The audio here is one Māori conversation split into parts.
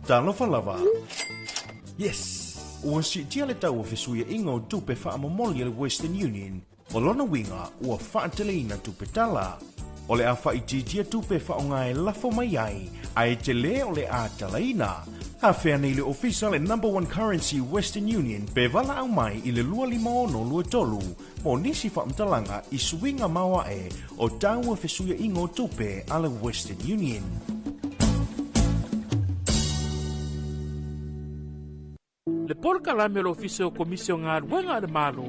Talofa lava. Yes. Ua si tia le tau fesuia ingo tupe whaamomoli le Western Union. O lona winga ua whaateleina tupe tala. O le a whaititia tupe whaonga e lafo mai ai. Ai te le o le a talaina. Ha whea nei le official e number one currency Western Union pe wala au mai i le lua lima ono lua tolu. Mo nisi whaamtalanga i suinga maua e o taua fesuia ingo tupe ale Western Union. Le polka la me lo ofisio komisio ngā ruenga le malo.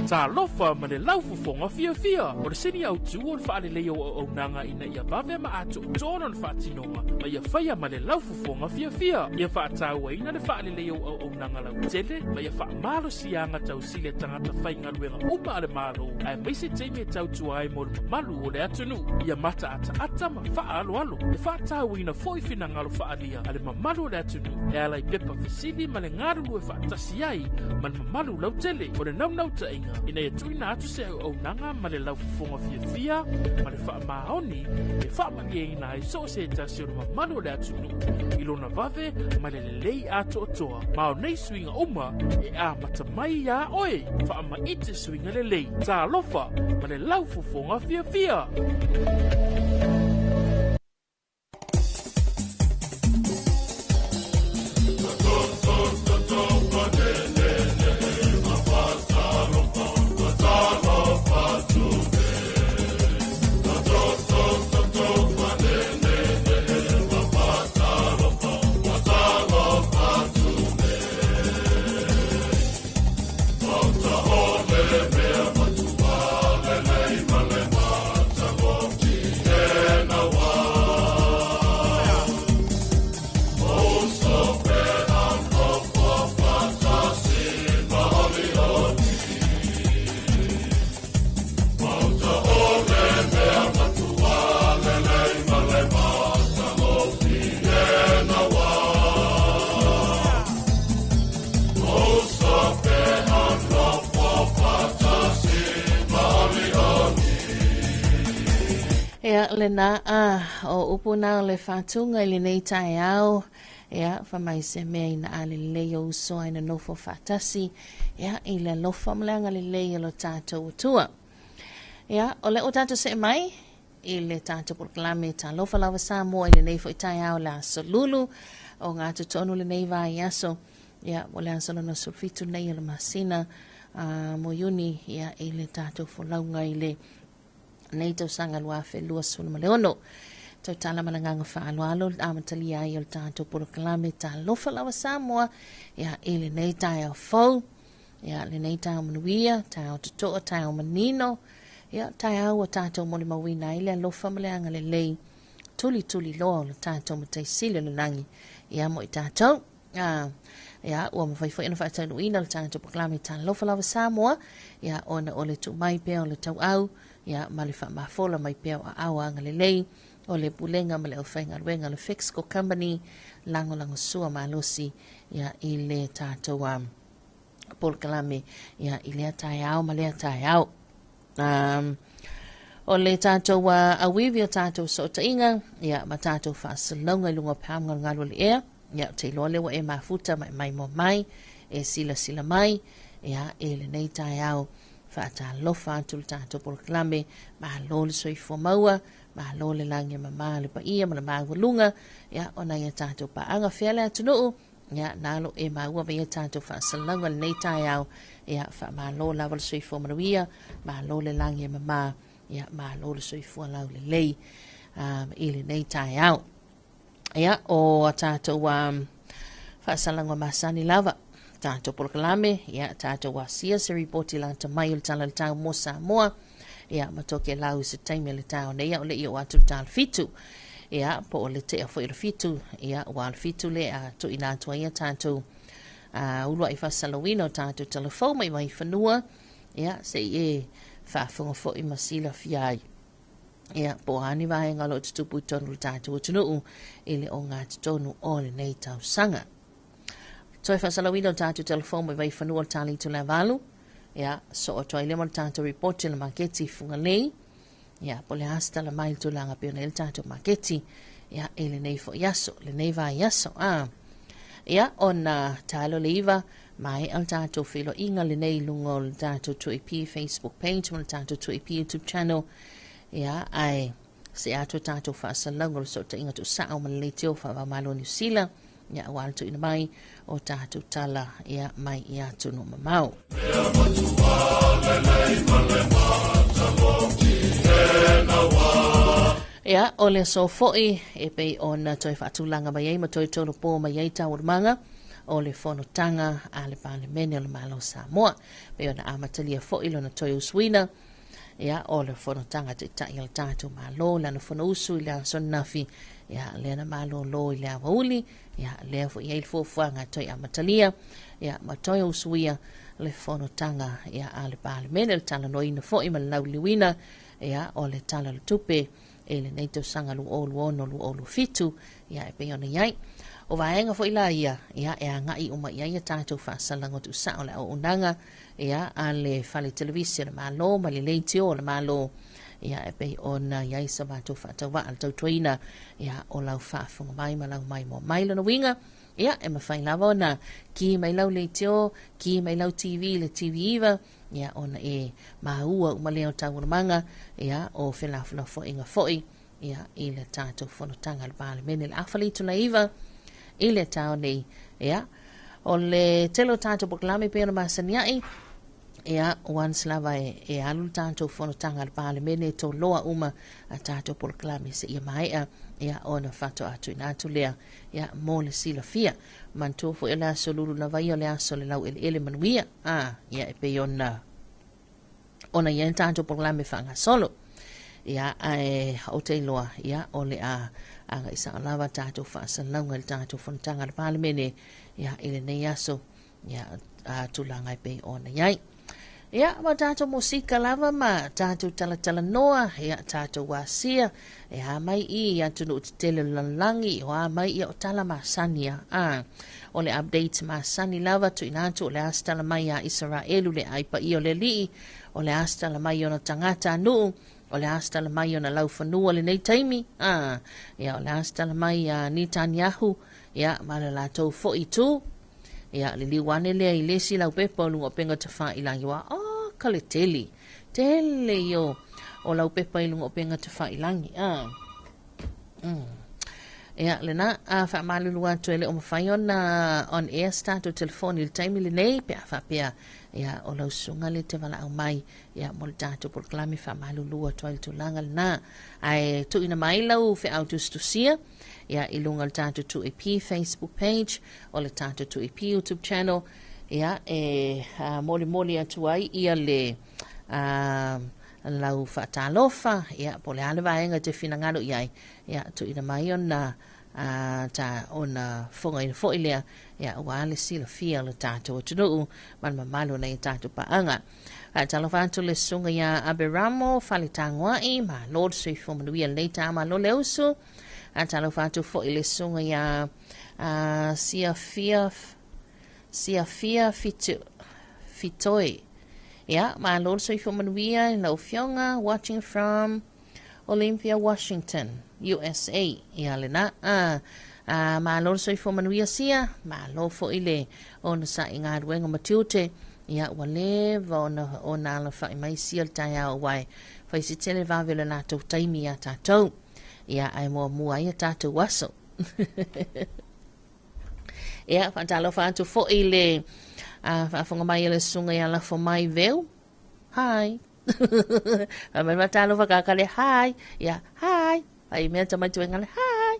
Talofa ma le laufufonga fia. O le sini au tu o le whaale leo o nanga ina ia vave ma atu tono le whaatinonga. Ma ia whaia ma le laufufonga fia. Ia whaataua ina le whaale leo o nanga lau tele. Ma ia wha malo sianga tau sile tangata whai ngā ruenga uma le malo. Ai maise teime tau tuai mo le malu o le atunu. Ia mata ata ma wha alo. E whaataua ina foifina ngalo whaalia. Ale ma malu le atunu. E alai pepa fisili ma le ngaru e whaatasi ai. Man ma malu lau tele. O le nau ta inga. Ina ia tuina atu se au nanga ma le laufufonga fia. Ma le wha maoni. E wha mani e ina e so se tasi o le ma malu le atunu. Ilona vave ma le lei ato otoa. Ma o nei swinga uma e a matamai ya oe. Wha ma ite swinga le lei. Talofa ma le laufufonga fia. Lena o upuna le fatunga i nei tai au fa mai se mea ina ale leo usoa ina nofo fatasi i le lofa mleanga le leo lo tato utua o le o tato se mai i le tato proklame Talofa Samoa i le nei fo i tai au la solulu o ngā tutonu le nei vai aso o le ansolo na sulfitu nei le masina mo yuni i le tato fo launga i le nei tau sanga lua fe lua suna ma leono. Tau tala malanganga whaaloalo amatali ai o tātou porokalame Talofa Samoa ele nei tai au fau le nei tai au manuia tai au tutoa tai au manino tai au o tātou moni mawina ile alofa maleanga le lei tuli loa o le tātou matai sile le nangi mo i tātou ua mawhaifo ina whaatau ina le tātou porokalame Talofa Samoa ona o le tu mai pea o le tau au ma le wha mafola mai peo a awa anga le lei o le bulenga ma le awhainga ruenga le Fixco Company lango sua ma losi i le tātou polokalame i lea tai au ma lea tai au o le tātou awiwi o tātou so ta inga ma tātou whaasalonga i lunga pāmga ngalo le ea te loa lewa e mafuta mai mo mai e sila mai e le nei tai au Talofa atu le tātou polokalame ma lo le soifua maua ma lo le langi ma le paia ma le mawalunga ona ia tātou paanga whiale atu nuu nalo e maua vea tātou whaasalanga le nei tai au ma lo lava le soifua manuia ma lo le langi ma lo le soifua lau le lei i le nei tai au o tātou whaasalanga masani lava tātou polokalame, tātou wasia se reporti lang tamai o tala le tau mo Samoa, ma toke lau se taime le tau nei, o le i o atu tal fitu, po o le te a fo i le fitu, o al fitu le a to ina atua ia tātou ulua i whasalawino tātou telefau mai mai whanua, se i whaafunga fo i masila fiai. Po hani vahe ngalo tutupu i tonu le tātou o tunuu, i le o ngā tonu o le nei tau sanga. Toi whasalawino tātou telefon mai vai whanua tali tu la valu. So o toi lema tātou reporti la maketi funga lei. Po le hasta la mai tu langa pio na il tātou maketi. E le nei fo yaso, le nei vai yaso. Ia ona talo leiva mai al tatou filo inga le nei lunga o le tatou tuipi Facebook page mo le tatou tuipi YouTube channel. Ia ai se ato tatou whaasalango le so ta inga tu sao ma le teo wha malo New Zealand. Ia wala tu ina mai o tatou tala ia mai ia tunu mamau. Ia o le so foi e pei ona toi whaatulanga mai ei ma toi tolo pō mai ei tau manga o le whanotanga a le Parliament o le Malo Samoa. Pei ona amatalia foi lona toi uswina. Ia o le whanotanga te tai al tātou malo lana whanausu i le son nafi. Ia lena malo lo i le awauli. Ia lea fo i eil fuanga toi amatalia. Ia ma toi uswia le whanotanga ia a le Parliament le tala noina foi ma le nauliwina. Ia o le tala le tupe e le neito sanga lu ono lu olu fitu ia e pe ona iai o vaenga fo ila ia e a ngai uma ia ia tātou whaasalango tu sao le o unanga ia a le whale televisi le malo ma le leitio le malo ia e pe ona iai sa mātou whaatawa al tau tuina ia o lau whaafunga mai ma lau mai mo mai lana winga ia e mawhai lava ona ki mai lau leitio ki mai lau TV le TV iwa ia ona e maua uma leo tau manga ia o whelafuna fo inga foi ia i le tātou whanotanga le Parliament le awhali tuna iwa i le tau nei ia o le telo tātou poklame pe ona masaniai ia once lava e alu tātou whanotanga le Parliament e tō loa uma a tātou poklame se ia maia ia ona whato atu ina atu lea ia mō le sila fia mantua fo ele aso lulu na vai o le aso le lau ele manuia ia e pe ona ia tātou poklame whanga solo ia o te iloa ia o le anga isa lava tātou whaasalanga le tātou whanotanga le Parliament ia ele nei aso ia tulanga e pe ona iai ia ma tātou musika lava ma tātou tala noa ia tātou wasia ia mai i tunu te tele lanlangi o mai i o tala masani o le updates masani lava tu inatu o le astala mai a Israelu le aipa i o le lii o le astala mai o na tangata anu o le astala mai o na laufanua le nei taimi ia o le astala mai a Netanyahu ia ma le lātou fo i tū ia le liwane lea i lesi lau pepa o lunga penga te wha ilangi wa kale tele yo o lau pepa i lunga penga te wha ilangi ia le na wha malulu atu ele o mawhai on air start o telefoni le taimi le nei pe a wha pia ia o lau sunga le te wala au mai ia mo le tātou proklami wha malulu atu ele tulanga le na ai tu ina mai lau wha au tustusia ia i lunga le tātou tu EP Facebook page o le tātou tu EP YouTube channel ia moli atu ai ia le lau whaatalofa ia po le ale vaenga te whinangano iai ia tu ina mai ona ta ona fonga ina fo ilea ia wale sila fia le tātou atunuu man mamalo na i tātou paanga talofa atu le sunga ia Aberamo fale tangwai ma Lord Swift manuia leita ma lo le usu talofa atu fo ile sunga ia Siafia Fitoi ia ma Lord Swift manuia lau fionga watching from Olympia, Washington, USA. Ia le na ma Lord Swift manuia sia ma lo fo ile ona sa inga ruenga matiute ia wale ona la fa mai sia tai au wai fa si tele va vele na to taimi ya tatou ia ai mo mua ia tatou waso ia fa talo fa tu fo ile fa fonga mai ile sunga ia la fo mai veu hi ma matalo fa kakale hi ia hi ai me tama tu ngale hi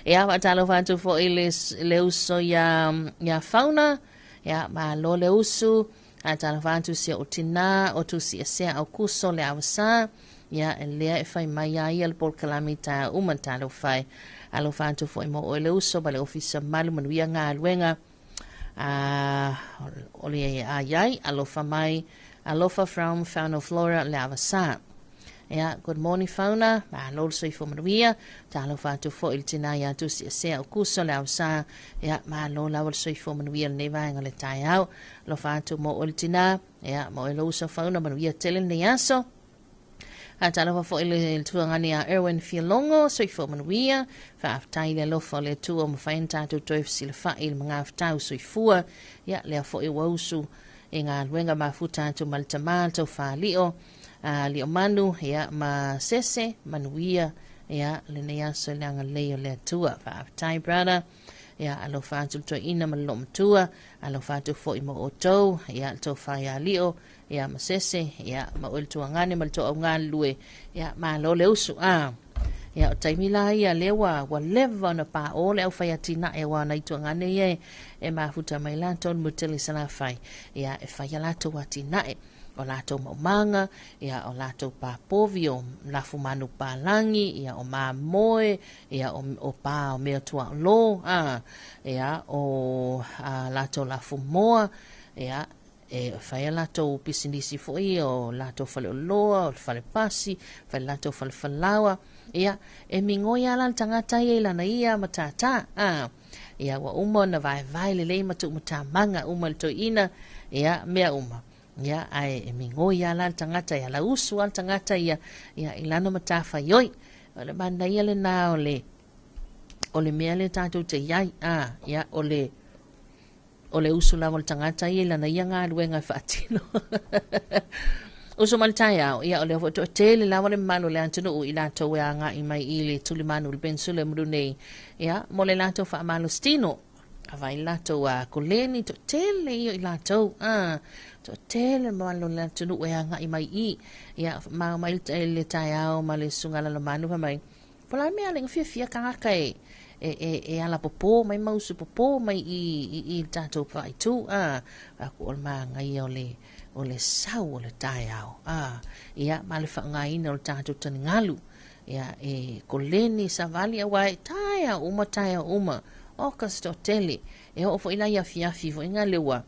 ia fa talo fa tu fo ile le uso ya fauna ia ma lo le usu talo fa tu sia utina o tu sia au kuso le avsa ia le fai mai ia le por calamita umantalo fai alo fa tu fo mo le uso ba le ofisa malu manuia nga luenga ole ai alofa mai alofa from fauna flora lavasa yeah good morning fauna ma lo so fo manuia ta alofa tu fo il tina ya tu se o kuso lavasa yeah ma lo la so fo manuia ne va ngale tai au lo fa tu mo il tina yeah mo lo so fauna manuia tele ne aso A talofa fo ile tuangani a Erwin Fialongo, so I fo manuia, whaaftai le lofa le tua mawhain tātou toi sila wha il mga aftau so I fua, ia lea fo I wausu, e ngā luenga mafuta tātou maltamātou wha lio, lio manu, ia ma sese, manuia, ia le nea so leanga leo le tua, whaaftai brother, ia alo whātou toi ina malom tua, alo whātou fo I mo o tau, ia tau whaia lio, ia masese, ia maul tuangane mal to ngā lue, ia ma lo le usu ia o taimila ia lewa wa leva na pa o le au whai atina e wa nai tuangane ia e mafuta mai lanton muteli sana whai, ia e whai alato atina e o lato maumanga, ia o lato pa povi o lafu manu pa langi, ia o ma moe, ia o pa o mea tua lo, ia o lato lafu moa, ia e fai lato pisinisi foi o lato fale loa o fale pasi fai lato fale falawa ia e mingoia lan tangata ia lana ia matata ia wa uma na vai le matu mutamanga uma to ina ia mea uma ia ai e mingoia lan tangata ia la usu al tangata ia ilana matafa yoi le banda ia le na ole mea le tatou te iai ia ole usu la mo tangata ia lana ia ngā luenga whaatino. Usu maltai au, ia ole foto tele la mo le manu le antunu u ila tau e anga I mai I le tuli manu le pensule mrunei. Ia, mo le lato wha amalo stino. Awa I lato a koleni to tele ia I lato. To tele manu le antunu e anga I mai I. Ia, maa mai le tai au, ma le sungala la manu pa mai. Pola mea le ngafia kangaka e ala popo mai mausu popo mai I tatou pai tu aku ol ma ngai ole sau ole tai au ia male fa ngai no tatou tani ngalu ia e koleni savali awai tai uma o kasto tele e o fo ila ia fiafi fo inga lewa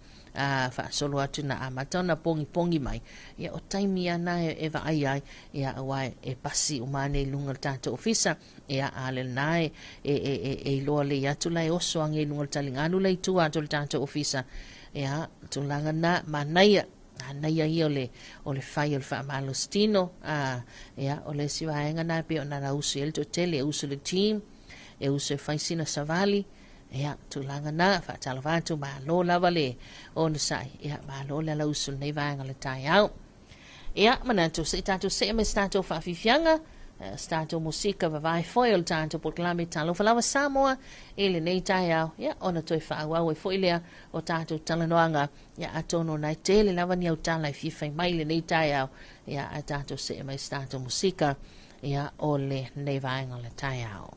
fa solo atu na amatona pongi mai ia o taimi ana e va ai ia awai e pasi umane lunga tatou ofisa ia ale nai e lo le ya tu lai oso ange lunga talinganu lai tu ato tatou ofisa ia tulanga na manaia ia ole fai ole fa malostino ia ole siwaenga na pe ona na usu el to tele usu le team e usu fai sina savali ia tulanga na fa talavatu ma lo lavale on sai ia ma lo la usu nei vanga le tai au ia manatu se tatu se me stato fa fifianga stato musika vai foil tanto proclame Talofa Samoa ele nei tai au ia ona toi fa wa foi lea o tato talanoanga ia atono nai tele lava ni au tala fifai mai le nei tai au ia tato se me stato musika ia ole nei vanga le tai au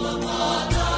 Mama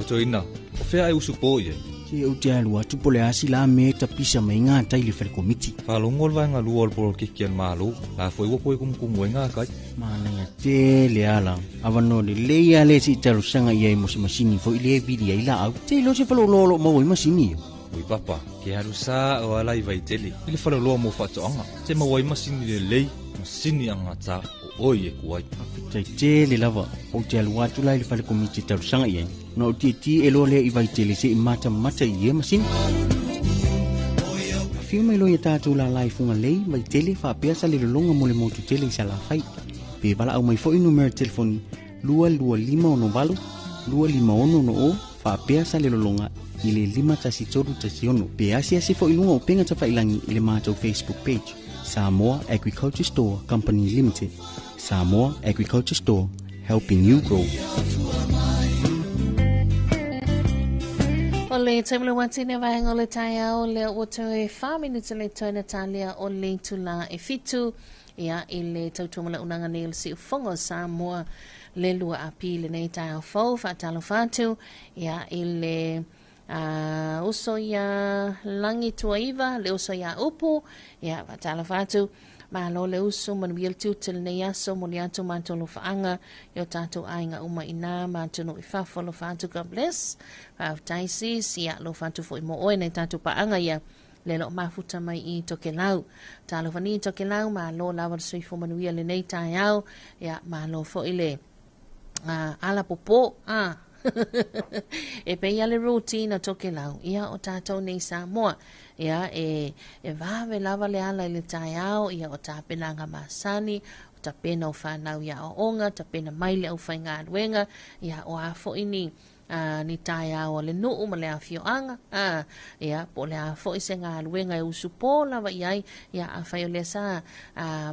toina o fea ai usupo ye Ke o te alua tupo le asi la me ta pisa mai ngā tai le whare komiti. falongol vai nga luol pol kikian malu la foi wo poi kum wenga kai Mana ia te le ala. Awano le leia le si taru sanga ia i mosi masini fo ile vidi ai la au. Te lo se palo lolo mo i masini. ui papa ke haru sa o alai vai tele ile falo lo mo fa tonga te mo wai masini le lei masini anga ta o oi e kuai Tai te le lava. O te alua tu lai le whare komiti taru sanga ia. No ti e lo le i vai tele se i mata i e masini. Fio mai lo ia tātou la lai funga lei vai tele wha apea sa le longa mo le motu tele i sa la fai. Pe wala au mai fo i numero telefoni 225 251 o wha apea sa le longa i le 5 pe asia se fo i lunga o penga ta whailangi i le mātou Facebook page Samoa Agriculture Store Company Limited. Samoa Agriculture Store, helping you grow. Ole temle watine vaenga ole taia ole oto e 5 minutes le toina talia ole tula e fitu ia ile tautumala unanga nil si fongo Samoa le lua api le nei taia fo fa talofatu ia ile uso ya langi tuaiva le uso ya upu ia fa talofatu ma lo le uso man wiel tutel ne yaso mo liato mantolo faanga yo tato ainga uma ina mantolo ifafolo fatu God bless fa taisi sia lo fatu fo mo o ne tato paanga ya le lo mafuta mai I tokelau talo fani tokelau ma lo lava sui fo man wiel nei tayao ya ma lo fo ile ala popo e pe ia le routine toke lau ia o tātou nei Samoa ia e vave lava le ala le taiao ia o tāpena ngā masani o tāpena o whanau ia o onga tāpena maile au whainga aduenga ia o afo ini ni taiao le nuu ma le awhio anga ia po le afo I se ngā aduenga e usu pō lava iai ia a whai o le sa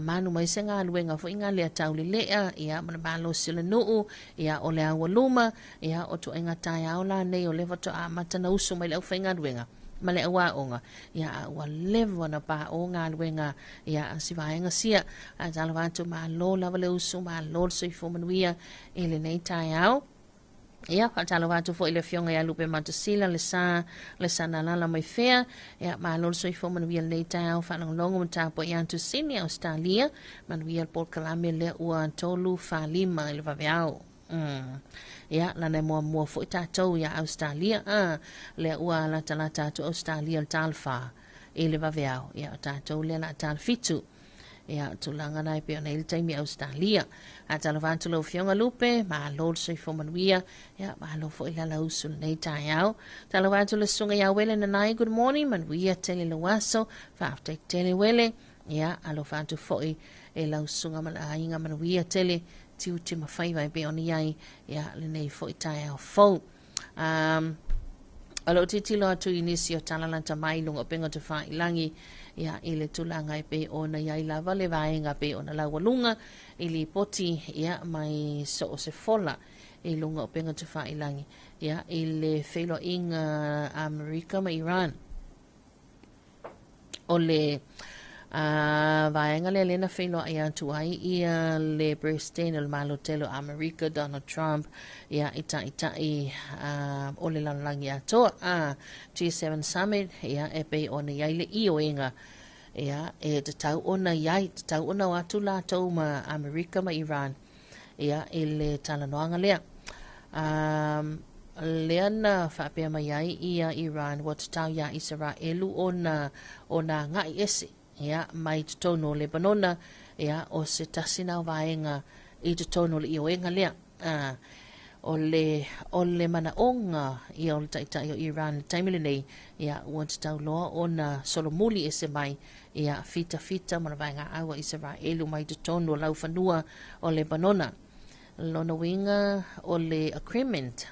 manu mai se ngā aduenga fo inga lea tau le lea ia mana malo si le nuu ia o le awa luma ia o tu inga taiao la nei o le vato a matana usu mai le au whainga aduenga ma le awa onga ia wa levo na pa o ngā aduenga ia si vaenga sia a talavatu ma lo lava le usu ma lo so I fomanuia ele nei taiao ia fatalo watu fo ile fionga ya lupe matusila le sa na la mai fea ia ma lo so I foman wiel nei tau fa longo mta po ia tu sini Australia man wiel por kalame le ua tolu fa lima ile va viao ia la ne mo fo tatou ya Australia le ua la talata to Australia talfa ile va viao ia tatou le la tal fitu ia tulanga nai pe ona il taimi Australia a talavantu lo fionga lupe ma lord so fo manuia ia ma lo fo ila la usul nei taiao talavantu le sunga ya wele na nai good morning manuia tele lo waso fa after tele wele ia alo fantu fo e la usunga ma inga manuia tele tiu ti ma fai vai pe ona ia le nei fo taiao fo alo titilo atu inisio talalanta mai lunga penga te fa ilangi ia ile tulanga pe ona ia lava le vaenga pe ona la walunga ili poti ia mai so se fola ilunga penga te fa ilangi ia ile felo inga America ma Iran ole vaenga le lena felo ia tu ai ia le Preston el malotelo America Donald Trump ia ita ole la langi ato G7 summit ia pe ona ia le ioenga ia te tau ona iai te tau ona watu la tau ma America ma Iran ia ile talanoanga lea leana whapea mai iai ia Iran wat tau ia Israelu ona ngai ese ia mai te tono Lebanona ia o se tasina vaenga I te tono le ioenga lea ole mana onga ia o le taitai o Iran taimile nei ia ua te tau loa ona solomuli ese mai ia fita mana vaenga awa Israelu mai te tono lau whanua o Lebanona lona winga ole agreement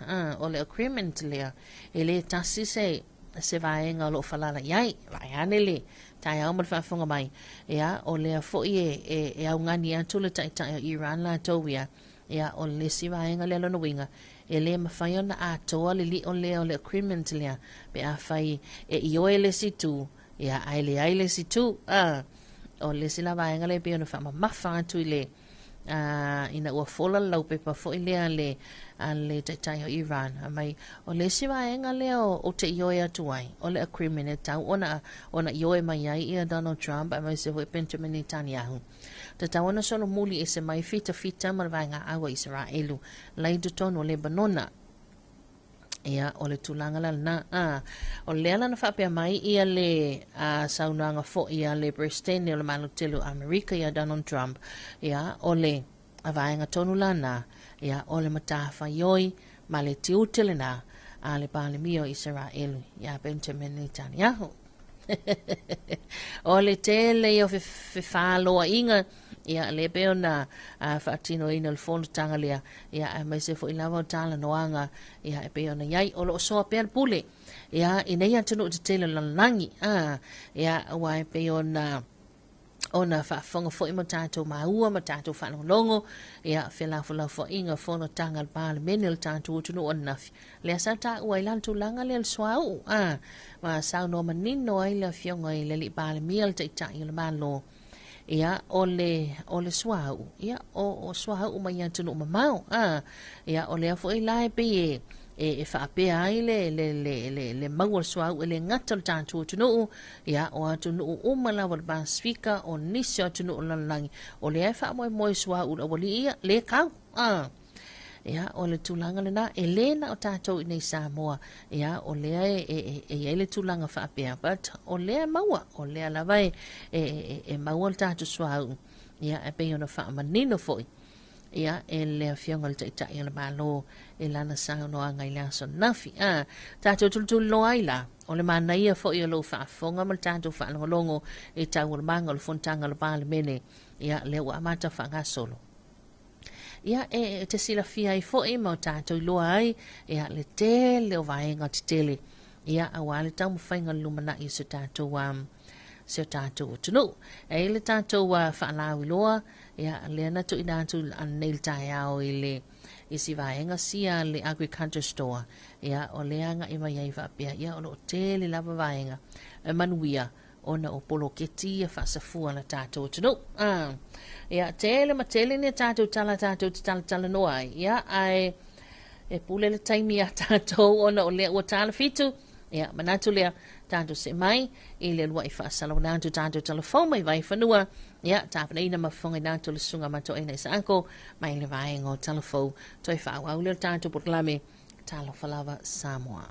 lea ele tasi se vaenga lo falala iai vaianele tai au malfafonga mai ia o le fo e au ngani atu le taitai o Iran la towia ia o le si vaenga le lona winga e le mawhai ona atoa le li o le agreement lea pe a whai e ioe le si tu ia aile si tu o le si la vaenga le pe ona wha mawha atu I le ina ua fola lau pe pa fo I lea le le te tai o Iran mai o le siwa enga leo o te ioe atuai o le criminal tau ona ioe mai ai ia Donald Trump mai se hoi Benjamin Netanyahu te tau ona solo muli e se mai fita ma le vaenga awa Israelu lai du tonu Lebanona ia o le tulanga na o le ala na whapea mai ia le saunanga fo ia le President o le malutelu Amerika ia Donald Trump ia o le a vaenga tonu lana ia o le matafa ioi ma le tiutele na a le pale mio Israelu ia Benjamin Netanyahu o le tele ia fe faloa inga ia le peo na whaatino ina le fono tanga lea ia mai se fo ilawa o tala noanga ia e peo na iai o lo soa pea pule ia ina ia tunu te tele lanangi ia wai peo na ona whaafonga fo ima tātou maua ma tātou whanongongo ia whelafula fo inga fono tanga le pāle mene le tātou utunu o nafi lea sa tā ua ilantu langa lea le swau ma sao no manino ai le fionga i le li pāle mia le taitai le malo ia o le swau ia o swau ma ia tunu mamau ia o lea fo i lae pe e whaapea ai le maua swau e le ngata le tātou tunu ia o tunu umala wal ba speaker o nisi o tunu lanlangi o le ai whaamoe swau o wali ia le kau ia o le tulanga le na e le na o tātou i nei Samoa ia o le e le tulanga whaapea but o le maua o le alawai e maua le tātou swau ia e pe ona whaamanino foi ia e le fionga le taitai le malo e lana sao no anga i laso nafi tātou tulu lo ai la o le mana ia fo i lo whaafonga ma le tātou whaalongolongo e tau le manga le fontanga le pāle mene ia le ua amata whanga solo ia e te sila fia i fo i mau tātou i loa ai ia le tele o vaenga te tele ia awale tau mwhainga lumana i se tātou se tātou tunu e le tātou whaalau i loa ia le ana tu ina tu anel tai au i le i si vaenga sia le agriculture store ia o le anga i mai ai whapea ia o lo tele lava vaenga e manuia ona o polo keti e whasafua na tātou tunu ia tele ma tele ni tātou tala noa ia ai e pule le taimi a tātou ona o le ua tala fitu ia manatu lea tātou se mai i le lua i whaasala o nātou tātou telefon mai vai whanua ia tāpana ina mawhonga nātou le sunga mato ina isa anko mai le vaenga o telefon toi whaau le tātou potlame Talofa Samoa.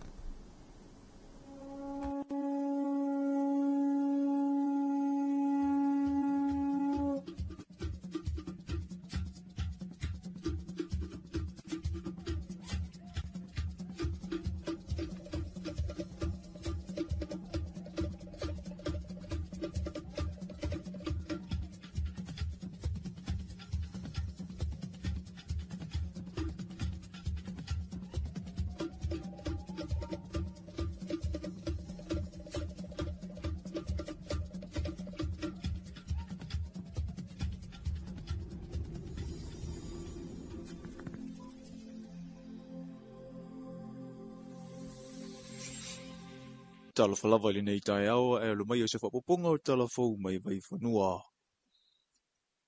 Talofa lava le nei tai awa e lo mai o se whapoponga o talafou mai vai whanua.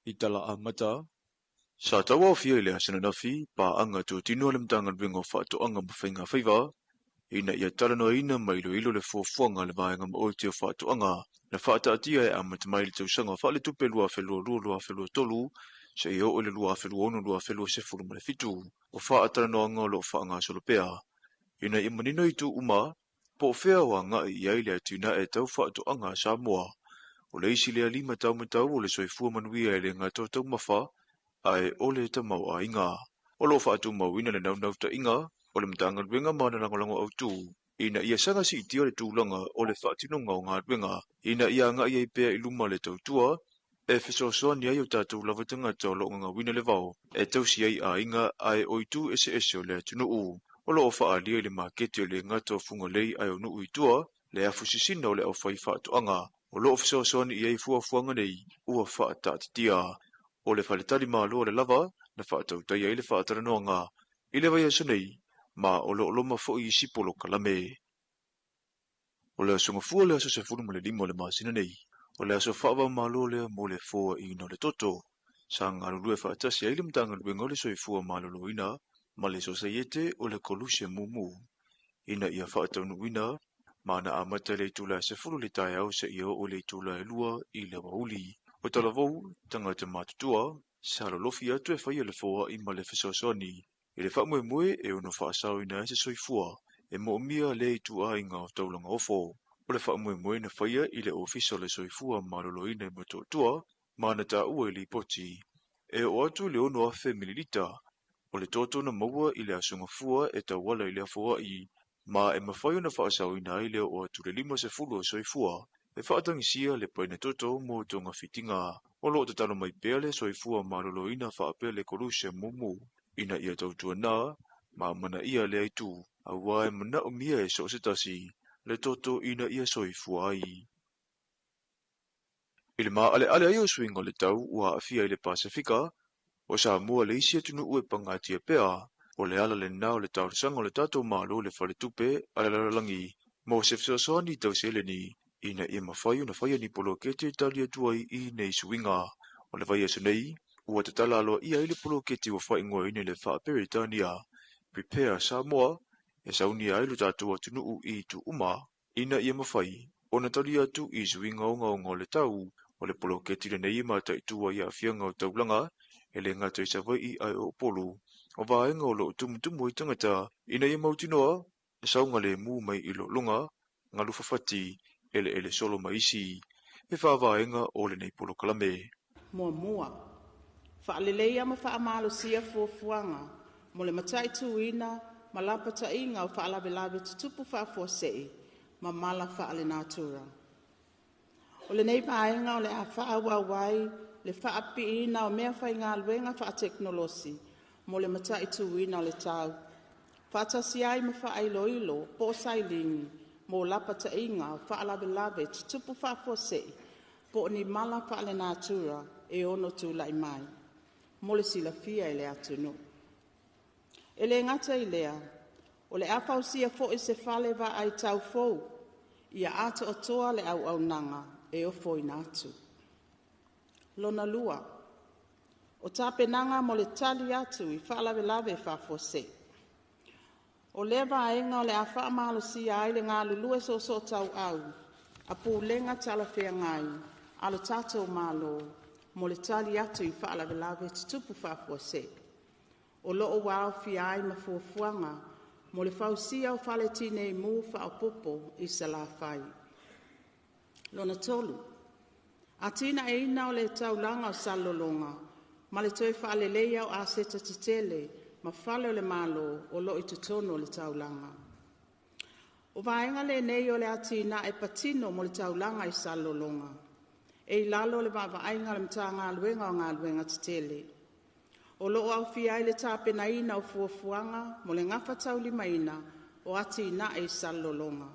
I tala amata, sa tawa o fia i le asana nafi, pa anga tu tino le mtanga winga o whaato anga mawhainga whaiva, ina ia talano ina mai lo ilo le fuafuanga le vaenga ma o te o whaato anga, na whaata atia e amata mai le tausanga wha le tupe lua whelua tolu, se i o le lua whelua ono lua whelua se furu ma le fitu, o whaatalano anga lo whaanga solopea. Ina i manino i tu uma, po fea wa nga i ai le atina e tau whaato anga Samoa. O le isi lea 5 tau matau o le soifua manuia e le ngā tau mawha, ai o le tamau a inga. O lo whaato mawina le nau ta inga, o le mtanga luenga mana langolango au tu. Ina ia sanga si itia le tūlanga o le whaatinonga o ngā luenga. Ina ia nga i pea iluma le tau tua, e whesoasoa ni ai o tātou lawatanga tau lo ngā wina le vau. E tau si ai a inga ai oitu ese o le atunu u. O lo ofa alia le makete o le ngata o funga lei ai o nuu itua, le afusisina o le au whai whaatoanga. O lo ofisoasoani i ei fuafuanga nei, ua whaatatitia. O le whaletari maa loa le lava, na whaatautai ai le whaataranoanga. I le vai aso nei, ma o lo loma fo i sipolo kalame. O le aso ngafua le aso se furu ma le 5 le maasina nei. O le aso whaava maa loa le mo le foa i no le toto. Sa ngā lulue whaatasi ai le mtanga luenga le soifua maa lolo ina, ma le sosaiete o le koluse mumu. Ina ia whaataunuina, mana a mata le tula se furu le tai au se ia o le tula e lua I le wauli. O talavou, tangata matutua, sa lolofi atu e whaia le foa I ma le fesosoni. I le whaamue e ono whaasau ina e se soifua, e mo mia le tu a inga o taulanga ofo. O le whaamue na whaia I le ofiso le soifua marolo ina e matotua, mana ta ua li poti. E o atu le ono afe mililita, o le toto na maua I le asunga fua e ta wala I le afoa I, ma e mawhaio na whaasau ina I le o atu le 5 o soifua, e whaatangisia le paina toto mo tonga fitinga. O lo te talo mai pea le soifua marolo ina whaapea le koluse mumu, ina ia tautua na, ma mana ia le aitu, a wae mana o mia e so setasi, le toto ina ia soifua ai. I le maa ale ai o swinga le tau ua afia I le Pasifika, o Samoa le isi atunu ue pangatia pea, o le ala le nao le tau sanga o le tato malo le whale tupe ale lalangi, mo se fsosoni tau sele ni, ina ia mawhaio na whaia ni polo kete talia tuai I nei swinga, o le whaia sunei, ua te tala aloa ia I le polo kete wa whaingoa ine le wha peritania, prepare Samoa, e sauni ai lo tato atunu I tu uma, ina ia mawhai, o na talia tu I swinga o le tau, o le polo kete le nei ma ta itua ia fianga o taulanga, e le ngata I savai ai o polo, o vaenga o lo tumutumu I tangata, ina ia mautinoa, e saunga le mu mai I lo lunga, ngā lufafati, ele solo maisi, e whaavaenga o le nei polo kalame. Mua. Whaaleleia ma whaamalo sia fuafuanga, mo le matai tuina, ma lapa tainga o whaalawe tutupu whaafuasei, ma mala whaale natura. O le nei paenga o le a whaawawai, le whaapiina o mea whai ngā luenga whaateknolosi, mo le matai tuina o le tau. Whaatasi ai ma whaailoilo, pōsailingi, mo lapa tainga o whaalawe tutupu whaafuasei, po ni mala whaale natura e ono tu lai mai. Mo le silafia e le atunu. E le ngata I lea, o le awhausia fo I se whale wa ai tau fou, ia ato o toa le au nanga e o fo ina atu. Lona lua, o tapenanga mo le tali atu I whaalawe whaafuasei. O le vaenga o le a whaamalo sia ai le ngā lulue so tau au, a pūlenga talawhea ngai, alo tātou malo, mo le tali atu I whaalawe tutupu whaafuasei. O loo wao fiai ma fuafuanga, mo le fausia o whale tine I mu whaapopo I salawhai. Lona tolu, a tina e ina o le taulanga o salolonga, ma le toi whaale leia o aseta titele, ma whale o le malo o lo I tutono o le taulanga. O vaenga le nei o le atina e patino mo le taulanga I salolonga. E lalo le vavaainga le mta ngā luenga titele. O loo au fiai le tāpena ina o fuafuanga mo le ngafa taulima ina o atina e salolonga.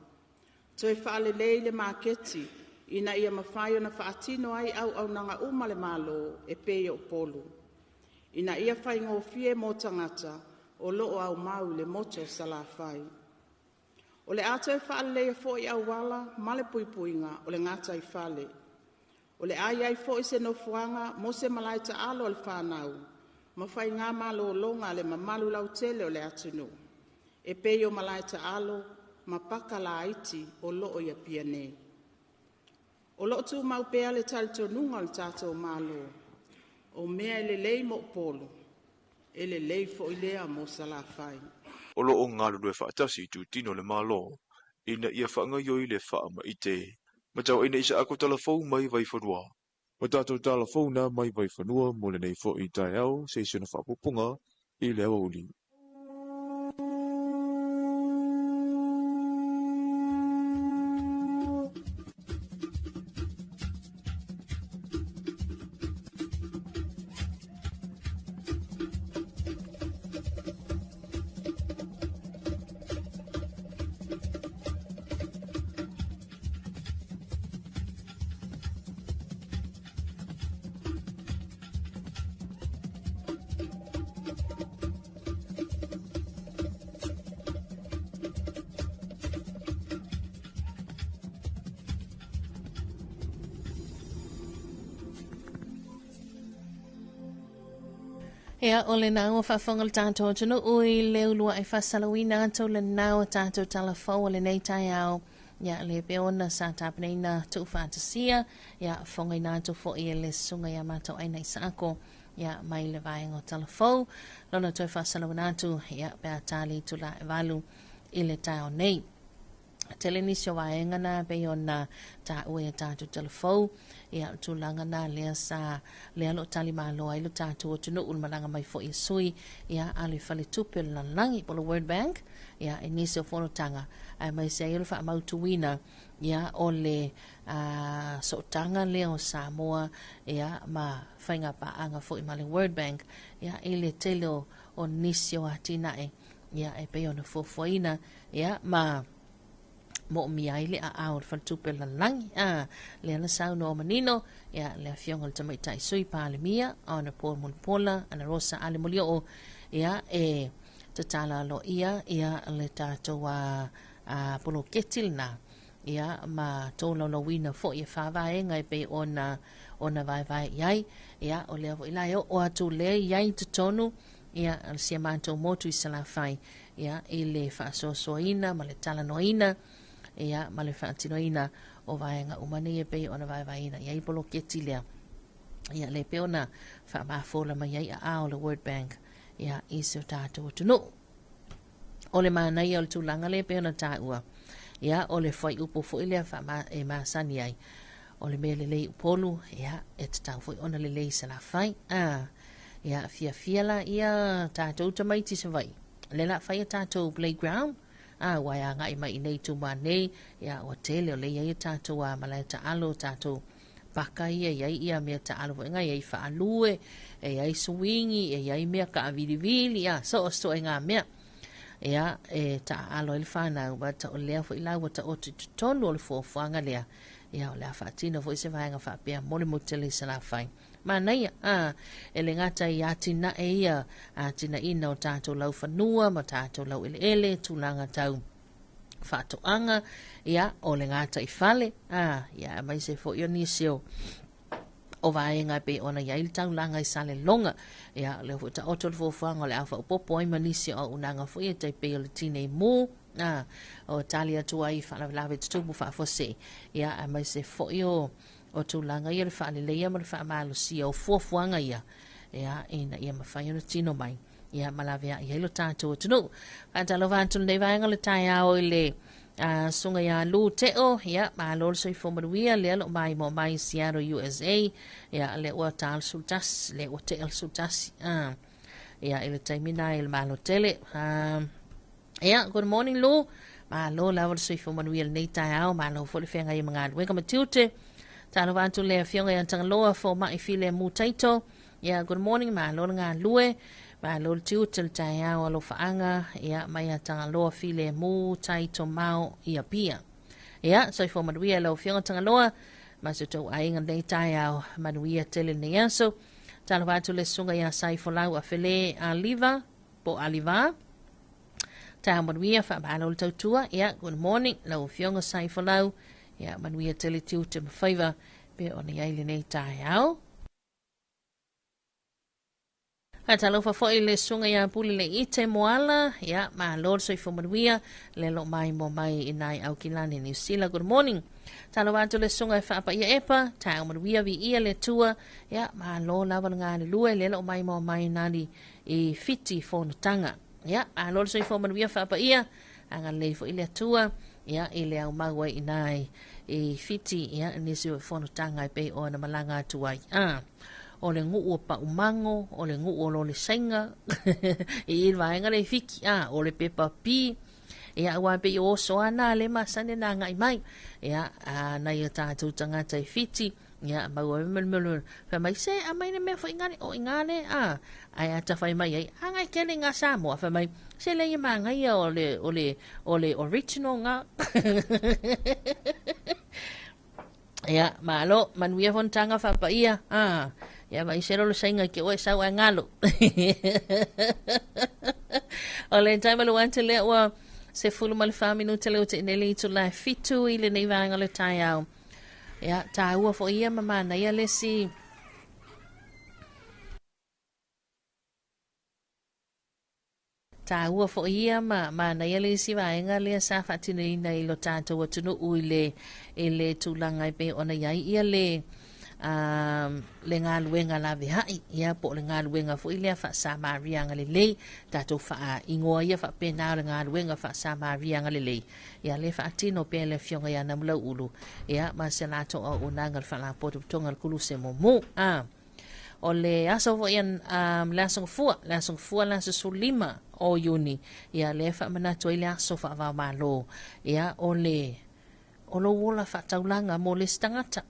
Toi whaale lei le maketi ina ia mawhaio na whaatino ai au nanga uma le malo e peo o polu. Ina ia whaingo fie mo tangata o loo au mau le moto salawhai. O le ato e whaale lei fo I au wala ma le puipuinga o le ngata I whale. O le ai fo I se no fuanga mo se malaita alo le whanau. Ma whai ngā malo o longa le mamalu lau tele o le atunu. E peo malaita alo ma paka la aiti o loo ia piane. O loo tu mau pea le talitonunga le tātou malo. O mea ele lei mo polo. Ele lei fo I lea mo salawhai. O loo ngā lulu e whaatasi tu tino le malo, ina ia whaangaioi le whaama ite. Matau ina isa ako talafou mai vai whanua. Ma tātou talafou na mai vai whanua mo le nei fo I tai au, se isona whaapupunga, I le awa uli. Ia, o le nao whawhongal tātou tunu ui leo lua e whasalawina tau le nao tātou talafau o le nei tai au. Ia, le peona sa tāpneina tu whātasia. Ia, whongai nātou fo i le sunga ia mātou aina i sako. Ia, mai le vaenga o talafau. Lona toi whasalawina tu, ia, pēr tāli tu la e walu i le tai o nei. Telenisio vaenga na peona ta ue tātou talafau. Ia tūlanga nā lea sa lea lo tali māloa ilo tātou o tunu ulmalanga mai fo i sui. Ia ali whale tupe langi po le World Bank. Ia e nisi o whanotanga. Ai mai se ilu wha mautuina. Ia o le sotanga lea o Samoa. Ia ma whainga paanga fo i ma le World Bank. Ia ele telo o nisi o atinae. Ia e peona fofoina. Ia ma mo mi ai le a au fa tupe la langi le na sau no manino ya le fionga te mai tai sui pa le mia ona po mon pola ana rosa ale molio o ya e te tala lo ia le tato wa polo ketil na ya ma to lo wina fo ye fa va e ngai pe ona vai yai ya o le vo ila o atu le yai te tonu ya al sia manto motu isala fai ya ile fa so ina ma le tala no ina ia ma le whaatinoina o vaenga umane e pei ona vaevaina ia i polo ketilea ia le peona whaamafola mai ia a ao le World Bank ia i se o tātou tunu o le mānai o le tūlanga le peona tāua ia o le whai upo fo ilea wha e māsani ai o le mea le lei upolu ia e te tau fo ona le lei sa la whai ia fia la ia tātou tamaiti se vai le la whai a tātou playground wai a ngai mai nei tu nei ia o tele o le ia tātou a malai ta alo tātou paka ia mea ta alo ngai ia wha alue ia swingi ia mea ka avirivili ia so e ngā mea ia e ta alo il whanau wata o lea fo ila wata o tonu o le fuanga lea ia o lea whaatina fo ise vaenga whaapea mole motele sa la whai Manai e le ngata i atina e ia atina ina o tātou lau whanua ma tātou lau ele tūlanga tau whatoanga ia o le ngata i whale ia mai se fo io nisio o vaenga pe ona ia il tau langa i sale longa ia le fo ta oto le fofanga le awha upopo i manisio o unanga fo ia tai pe o le tine mu o talia tua i whana lawe tutupu whafose ia mai se fo io o tūlanga ia le whaaleleia ma le whaamalusia o fuafuanga ia ina ia mawhai ona tino mai ia malawea ia ilo tātou o tunu Talofa atu nei vaenga le tai ao i le sunga ia lu teo ia maalol soi fomanuia le alo mai mo mai Seattle USA ia le ua tāl sultas le ua te al sultas ia ile taimina il malo tele ia good morning Lu malo lawal soi fomanuia le nei tai ao malo fo le whenga i mga weka matiute Talo vantu le fionga ya tangaloa fo mai file mu taito. Ya good morning ma lo nga lue. Ma lo tiu til tai au alo faanga ya mai tangaloa file mu taito mau ia pia. Ya so fo manuia lo fionga tangaloa ma se to ai nga dei tai au manuia tele ne aso. Talo vantu le sunga ya sai fo lau a fele a liva po aliva. Ta manuia fa ma lo tautua ya good morning lo fionga sai fo lau. Ya manuia tele tiu te mawhaiva pe o ni aile nei tai au. A talofa foi le sunga ya puli le ite moala. Ya ma lord soi fo manuia le lo mai mo mai inai au kilani New Zealand. Good morning. Talofa atu le sunga e whaapa ia epa. Tai au manuia vi ia le tua. Ya ma lo lava ngā le lue le lo mai mo mai nani i fiti fono tanga. Ya ma lord soi fo manuia whaapa ia. Anga le fo ile tua. Ya ile au maua inai e fiti ya nisi o fono tanga i pe o na malanga tuai o le ngu o pa umango o le ngu o lo le senga i vaenga le fiki o le pepa pi ya wa pe o so ana le masane na ngai mai ya na ia tātou tangata i fiti ya maua mel fa mai se a mai ne me fo ingane o ingane ai ata fai mai ai anga kele nga Samoa fa mai se le ia manga ia o le original nga ya malo manuia von tanga fa pa ia ya mai se lo sainga ke o sa wa ngalo o le time lo ante le wa se fulu mal fa minuto le te neli to la fitu ile nei vanga le tai au ya ta ua fo ia mama na ia lesi ta ua fo ia ma na ia le si vaenga le sa fatino ina I lo tātou atunu uile e le tūlanga I pe ona iai ia le le ngā luenga la vihai ia po le ngā luenga fo ile fa sa marianga le lei tātou fa ingoa ia fa pena le ngā luenga fa sa marianga le lei ia le fa tino pe le fionga ia na mula ulu ia ma se nato o unanga fa la poto tonga le kulu se momu o le aso fo ian lasong fua laso sulima o yuni ia le fa manato ile aso fa va malo ia o lo wola fa taulanga mo le stangata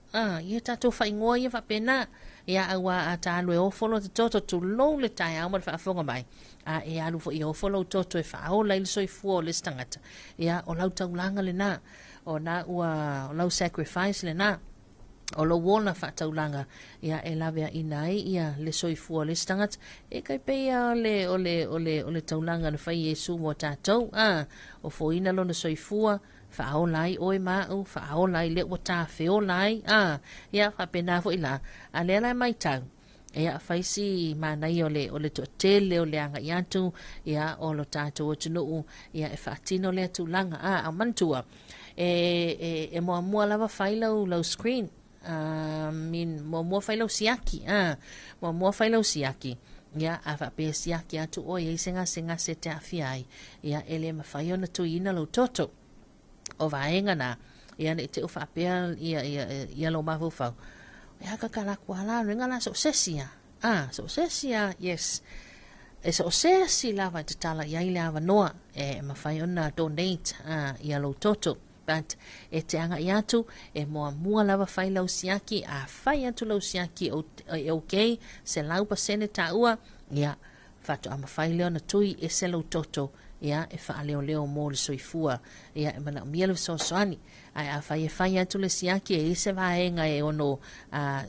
ia tatou fa ingoa ia fa pena ia awa ata lo o folo toto tu lo le tai au ma fa fonga mai e alu fo o folo toto e fa o le so fu le stangata ia o lau taulanga le na o na ua o lau sacrifice le na o lo wola fa taulanga ia e lave inai ia le so fu le stangata e kai pe ia o le taulanga le fa Yesu mo tatou o fo ina lo so fu fa o lai oi mau fa o lai le o ta fe o lai ia fa pena fo ila ale lai mai tau ia fa si manai o le to tele o le anga yatu ia o lo tatou tunu ia e fa tino le tulanga a mantua e mo lava faila lo screen min mo faila siaki mo faila siaki ia a fa pe siaki atu o ia senga se te afiai ia ele ma fa yona tu ina lo toto o vaenga na ia ne te ufa pea ia lo mafu fau ia ka kala kuala ringa la so sesia yes e so sesi la va tala ia ile ava noa e ma fai ona donate ia lo toto but e te anga iatu e mua lava fai lau siaki a fai atu lau siaki okay se lau pasene ta ua ia fatu ama fai leo na tui e se lau toto ia e fa leo mo le soifua ia e mana mielo soani ai a fai atu le siaki e se vaenga e ono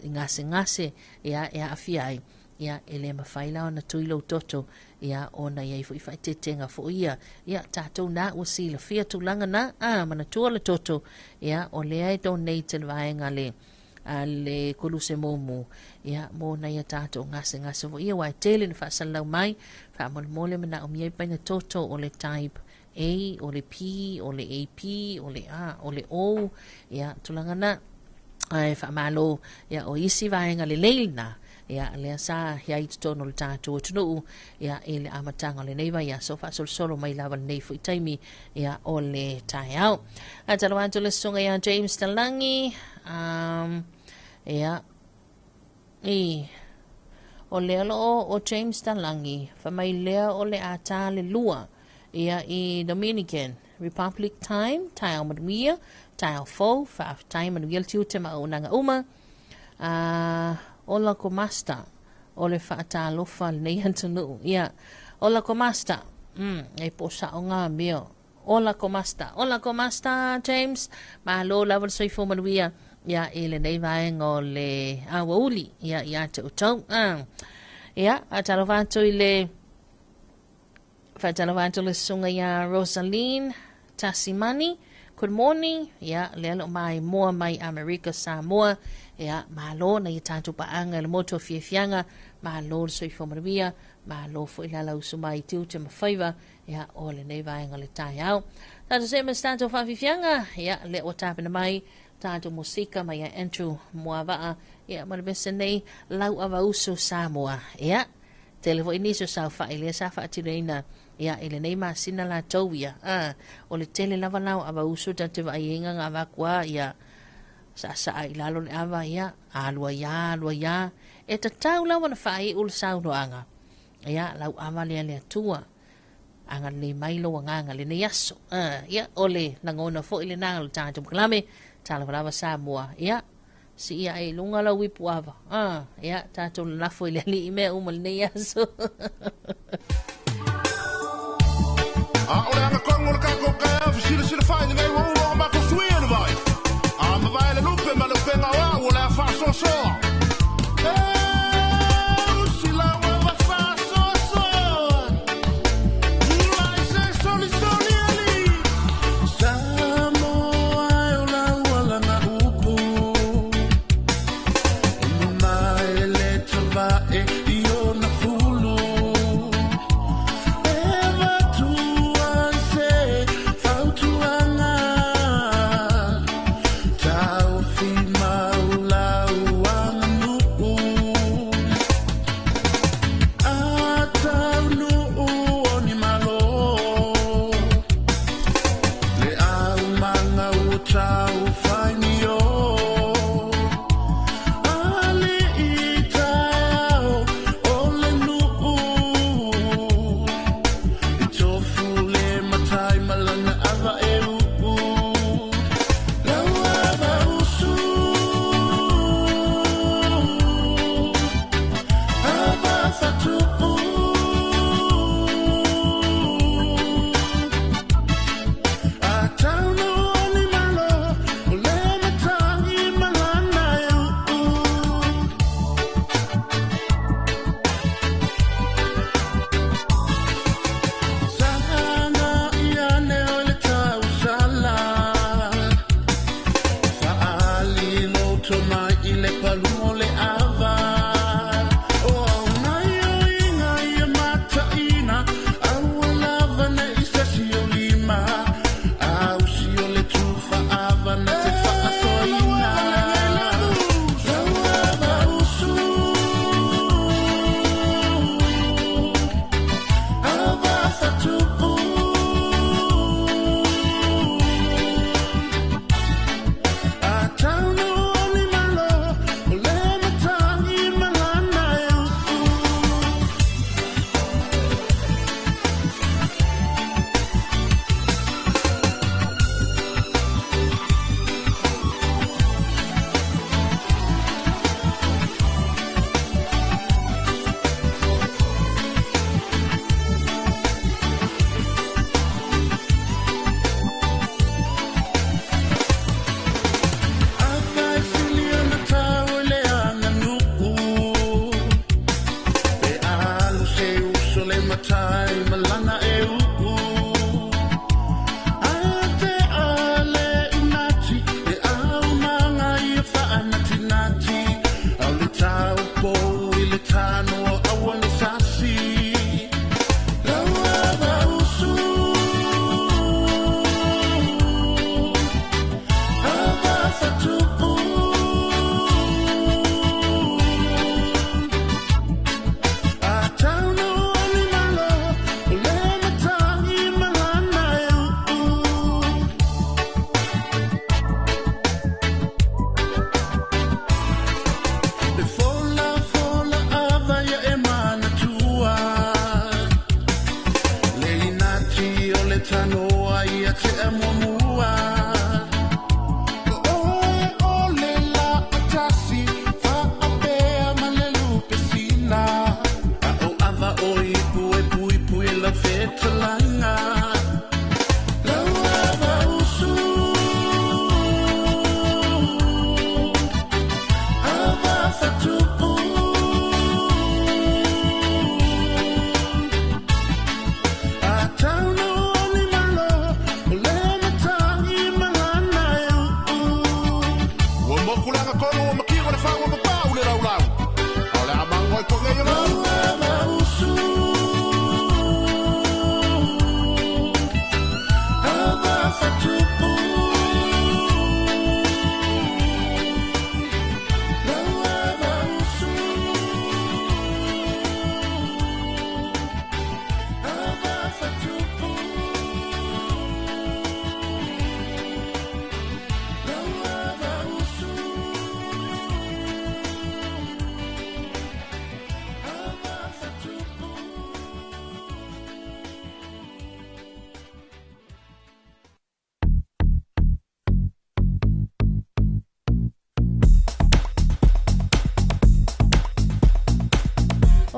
ngase ia e afia ai ia ele mafai la na tuilo toto ia ona ia i fai tetenga fo ia tatou na o sila fia tulanga na mana tua le toto ia o le ai donate le vaenga le koluse momu ia mo na ia tatou ngase fo ia wai tele ni fa salau mai fa mole mana o miai paina toto o le type A o le P o le AP o le A o le O ia tulanga na ai fa malo ia o isi vaenga le leilna ia le sa ia i tono le tātou tunu ia ele amatanga le neiva ia so fa solo mai lava nei fu taimi ia o le tai au atalo anto le songa ia James Talangi ia o le o James Talangi fa mai lea o le ata le lua ia i Dominican Republic time tai au madmia tai au fo fa time and will tu te ma unanga uma ola ko master o le Talofa nei antunu ia ola ko master e po sa o ngā mea ola ko master James ma lo level soi fo manuia ia ele nei vaenga o le awauli ia te utau ia atalofanto le sunga ia Rosaline Tasimani good morning ia lelo mai moa mai America Samoa ia malo na i tātou paanga le moto fianga malo le soi fomarvia malo fo ila lau sumai tiu te mawhaiva ia o le nei vaenga le tai au tātou se mas tātou whawhianga ia le o tāpina mai tātou musika mai a Andrew Moavaa ia marabesa nei lau awa uso Samoa ia telefo iniso sa whaile sa whaatireina ia ele nei masina la tauia o le tele lava lau awa uso tate vaienga ngā wakua ia sa ai lalo le ava ia alua ya e tatau lawa na whai ul sauno anga ia lau ava le tua anga le mailo wanganga le nei aso ia ole nangona fo ile nanga le tātou mkalame Talofa Samoa ia si ia e lunga la wipu ava ia tātou lafo ile li ime uma le nei aso ole anga kongo le kako kaya sila fai nei wo wo ma ko suia le vai ma vai le lupe ma le penga wa o le fa so Ever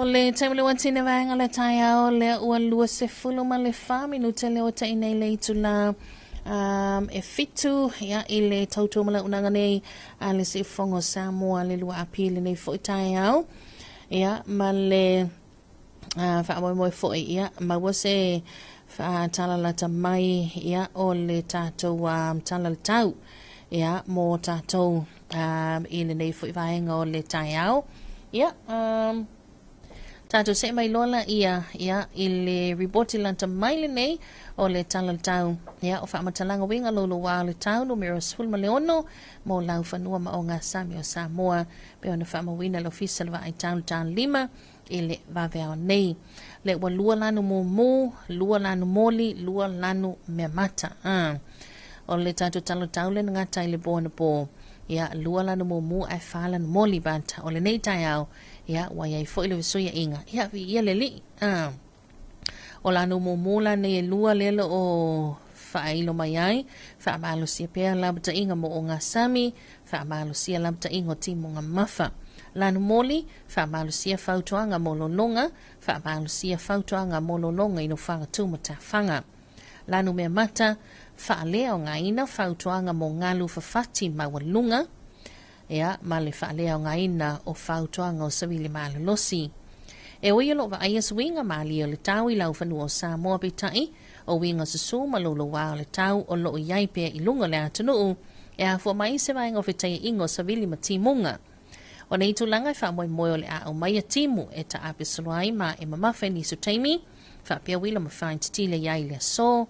O le taimele watine vaenga le tai ao le ua lua se fulu ma le 5 minuta le o tai nei le itu la e fitu ya i le tautu ma le unanga nei a le se fongo Samoa le lua api le nei fo i tai ao ya ma le wha moe fo i ya ma wase talalata mai ya o le tātou talaltau ya mo tātou i le nei fo i vaenga o le tai ao ya Tātou se mai lola ia i le ripoti lanta mai le nei o le talaltau ia o whamatalanga winga lolo wā le tau numero 10 mo lau whanua ma o ngā Sami o Samoa pe ona whamawina lo fisa le ai tau tan 5 i le vaveo nei le ua lua lanu mo lua lanu moli lua lanu mea mata o le tātou talaltau le ngata i le bōna bō ia lua lanu mo ai whalanu moli banta o le nei tai au ia wai ai fo ile soia inga ia vi ia le li o la no momula ne lua lelo o failo mai ai fa malo sia pe la bata inga mo nga Sami fa malo sia la bata ingo timo nga mafa la no moli fa malo sia fautoanga mo longa fa malo sia fautoanga mo longa ino fanga tu mata fanga la no me mata fa leo nga ina fautoanga mo ngalu fa fati ma walunga ia male whaalea o ngaina o whautoanga o sawili malolosi. E oia lo wa aias winga mali o le tau i lau whanua o Samoa Betai, o winga susu malolo wā o le tau o lo iai pia i lunga le atunuu, a fo mai se vai ngo fitai ingo sa vili matimunga. O nei tulanga fa moi moi o le a o mai a timu e ta apisoloai ma e mamafe ni su taimi, fa pia wila ma fain titile yai le so,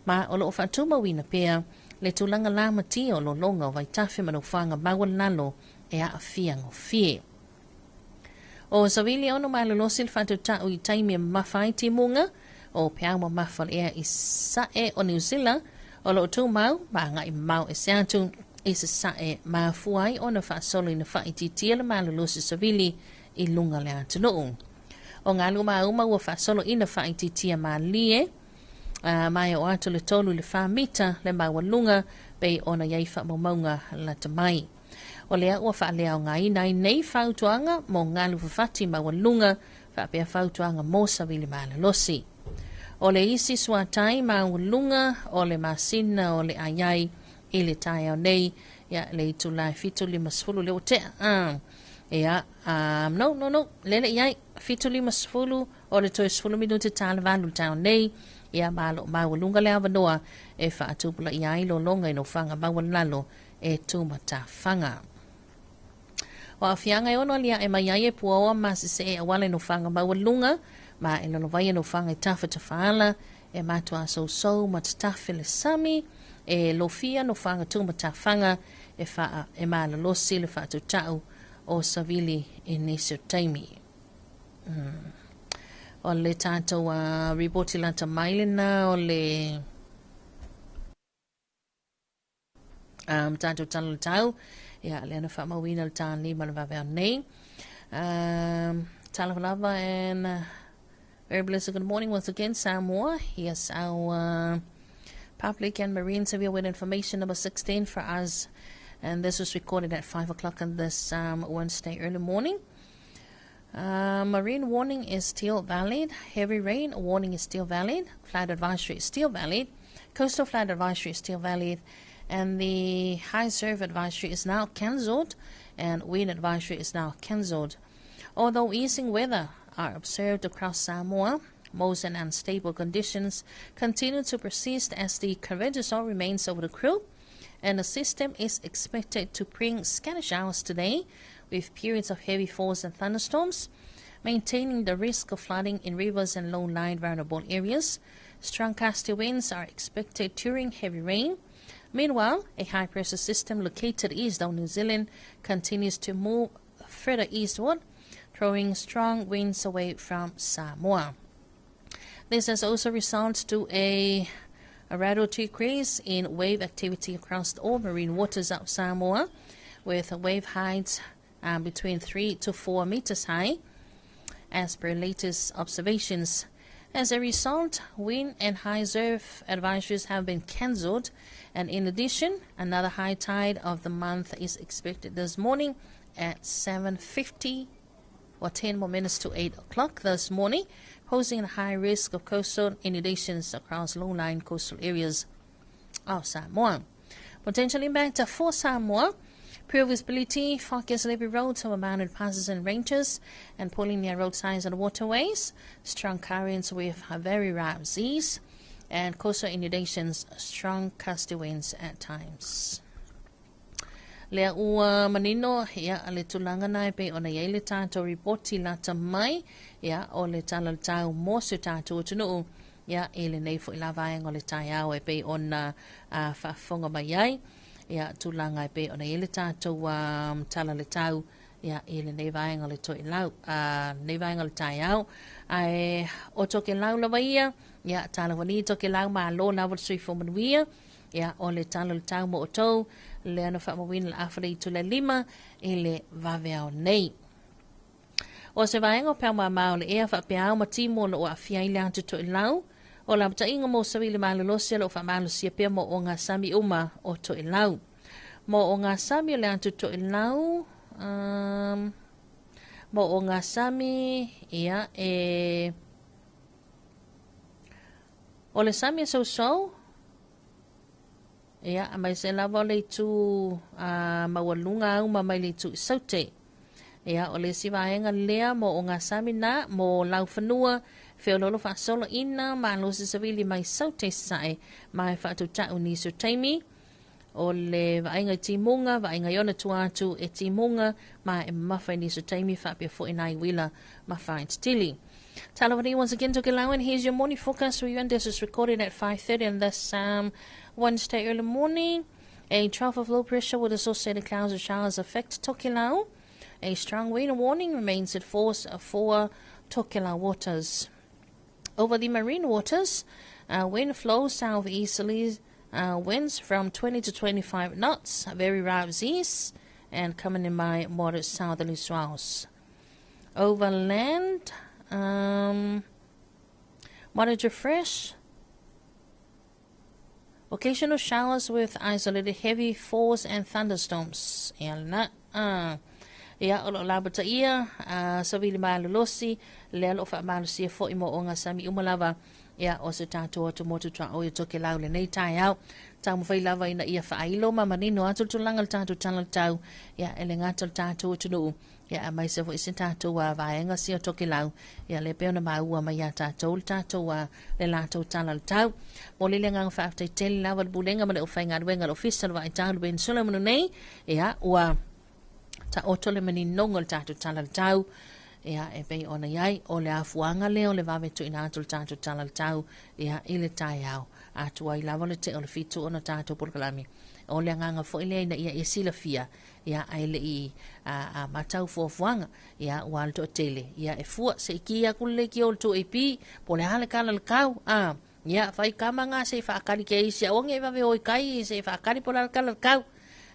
ma o lo fa tuma wina pia, le tulanga la mati o lo longa o vai tafe manu fanga mawa nalo e a fia ngo fie. O sa vili ono ma losil fa tu ta ui taimi mafai timunga, o pia mo mafal e i sa e o New Zealand, o lo tu mau, ma ngai mau e se atu, e se sa e ma fuai o na fa solo ina fa iti tia le ma losil sa vili i lunga le atu nuu. O ngā luma uma ua fa solo ina fa iti tia ma lie, mai o atu le tolu le fa mita le ma walunga, pe ona yai fa maunga la tamai. O lea ua fa lea o ngā inai nei fautuanga mo ngā lufa fati ma walunga, fa pia fautuanga mo sa vili ma losi. O le isi suatai ma walunga, o le masina, o le ayai, i le tai au nei, ya le itu lai fitu lima sfulu le o te, ya, no, lele iai, fitu lima sfulu, o le toi sfulu minuti tala valu tau nei, ya ma walunga le avanoa, e fa atupula iai lo longa ino fanga ma walalo, e tuma ta fanga. O a fianga e ono lia e mai ai e puaoa ma se se e awale no fanga ma walunga, ma e lono vai no fanga i tafa ta faala, e matua so ma tafe le sami, e lofia no fanga tuma ta fanga, e faa e ma la losi le faa tu tau o savili i niso taimi. O le tātou ripoti lanta mailina, o le tātou talo tau, ia le ana wha mawina le tāni ma le vavea nei. Talofa lava and very blessed good morning once again, Samoa. Yes, our public and marine severe weather information number 16 for us, and this was recorded at 5 o'clock on this Wednesday early morning. Marine warning is still valid. Heavy rain warning is still valid. Flood advisory is still valid. Coastal flood advisory is still valid. And the high surf advisory is now cancelled. And wind advisory is now cancelled. Although easing weather are observed across Samoa, most and unstable conditions continue to persist as the Carreggisol remains over the crew, and the system is expected to bring scattered showers today with periods of heavy falls and thunderstorms, maintaining the risk of flooding in rivers and low-lying vulnerable areas. Strong gusty winds are expected during heavy rain. Meanwhile, a high-pressure system located east of New Zealand continues to move further eastward, throwing strong winds away from Samoa. This has also resulted to a radical decrease in wave activity across all marine waters of Samoa, with wave heights between 3 to 4 meters high, as per latest observations. As a result, wind and high surf advisories have been cancelled, and in addition, another high tide of the month is expected this morning at 7:50 or 10 more minutes to 8 o'clock this morning, posing a high risk of coastal inundations across low-lying coastal areas of Samoa. Potential impact for Samoa: poor visibility, focus slippery roads over mountain passes and ranges, and pulling near roadsides and waterways, strong currents with very rapid seas, and coastal inundations, strong gusty winds at times. Lea ua manino ia ale tulanga nai pe ona ia le tātou ripoti lata mai ia o le tala tau mo su tātou tunu ia ele nei fo ila vaenga o le tai au e pe ona whafonga mai ai ia tulanga e pe ona ia le tātou tala le tau ia ele nei vaenga o le toi lau nei vaenga o le tai au ai o toke lau la vaia ia tala wani toke lau ma lo na wal sui fo manuia ia o le tala le tau mo o tou le ana whaamawina la awhare i tula lima i le vaveao nei. O se vaenga o pēr mao le ea whapeao ma timo lo o awhia i le antu to i lau, o la mta inga mo sawi le maalo losia lo whamalo sia pēr mo o ngā sami uma o to i lau. Mo o ngā sami o le antu to i lau, mo o ngā sami ia o le sami e so ia mai se lava le tu mawalunga au ma mai le tu saute ia o le sivaenga lea mo o ngā samina mo lau whanua whiololo whaasolo ina ma lo se savili mai saute sae mai whaatu tau niso taimi o le vainga timunga, vainga iona tuatu e timunga, ma e mawhai ni so taimi whapia fo inai wila ma whain tili. Talavani once again to Galawan. Here's your morning forecast for you, and this is recorded at 5:30 on this Wednesday early morning. A trough of low pressure with associated clouds and showers affect Tokelau. A strong wind warning remains at force for Tokelau waters. Over the marine waters, wind flows southeasterly, winds from 20 to 25 knots, very rough east, and coming in by moderate southerly swells. Over land, moderate fresh, occasional showers with isolated heavy falls and thunderstorms. Ia o lo labata ia sa vili malolosi le lo fa malosi fo imo onga sami umalava ia o se tato to motu tra o toke lau le nei tai au tamu fai lava ina ia fa ailo mama nino atu tulanga tato tanal tau ia ele ngata tato tunu ia mai se fo isi tato wa vaenga si o toke lau ia le peona maua mai ia tato wa le lato tanal tau mo le ngang fa after tel lava bulenga male o fainga wenga official wa itau ben solomon nei ia wa ta otole mani nongol tatu talal tau ia e pei ona iai o le afuanga leo le vave tu ina atul tatu talal tau ia ile tai au atu ai lava le te o le fitu ona tatu purkalami o le nganga fo ile ina ia isila fia ia aile i a matau fo fuanga ia walto tele ia e fua se kia kulle ki ol tu epi po le hale kala le kau ia fai kamanga se fa akari ke isi onge vave oi kai se fa akari po la kala kau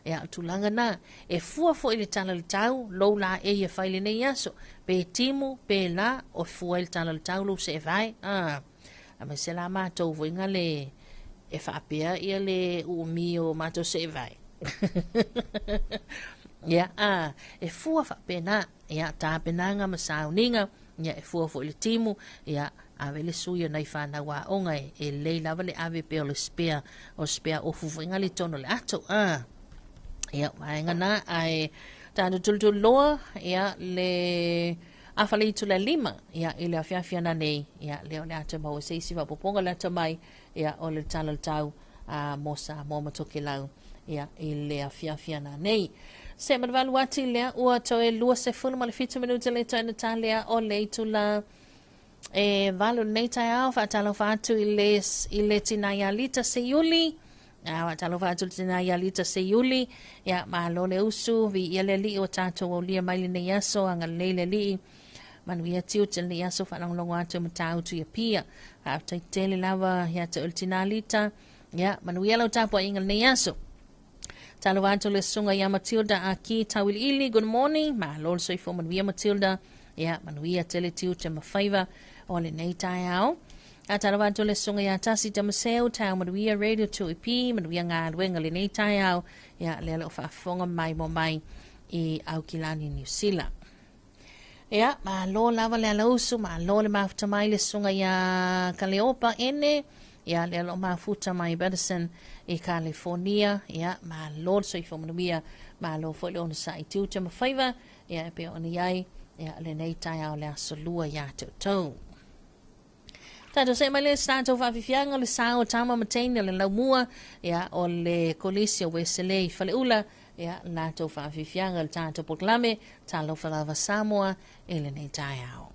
ia tulanga na e fua fo ile tala le tau lo la e faile nei aso pe timu pe la o fua ile tala le tau lo se vai a me se la mato vo ngale e fa apia ia le u mio mato se vai ia e fua fa pena ia ta penanga ma sauninga ia e fua fo ile timu ia avele suia nei fa na wa onga e le lava le ave pe o spea o fu ngale tono le ato ia vaenga na ai tanu tultul loa ia le afali tu le lima ia ile afiafia na nei ia leo le ata mau se isi va poponga le tamai ia o le talal tau mosa mo matoke lau ia ile afiafia na nei se marvalu ati le ua toe lua se funu ma le fitu minuta le tana talia o le tula e valu nei tai au fa talofa atu ile tinaya lita se yuli talofa atu tinaya lita se yuli ia malo le usu vi ile li o tato o lia mai le yaso anga le li manuia tiu te le yaso fa longo atu matau tu ia pia after tele lava ia te ultinalita ia manuia lo tapo inga le yaso talofa atu le sunga ia Matilda aki tawil ili good morning malo so ifo manuia Matilda ia manuia tele tiu te mafaiva o le nei tai au talofa atu le sunga ia tasi te maseo tau manuia radio tu ipi manuia ngā luenga le nei tai au ia le lo fa fonga mai mo mai i au kilani New Zealand ia ma lo lava le lausu ma lo le mafuta mai le sunga ia Kaleopa ene ia le lo mafuta mai Madison i California ia ma lo so i fomanuia ma lo fo le ona sa i tiu te mawhaiva ia pe ona iai ia le nei tai au le asolua ia tau tato se mai le stato whawhiwhianga le sao tama matena le laumua ia o le kolisi o Weselei fale ula ia lato whawhiwhianga le tato poklame Talofa Samoa e le nei tai au.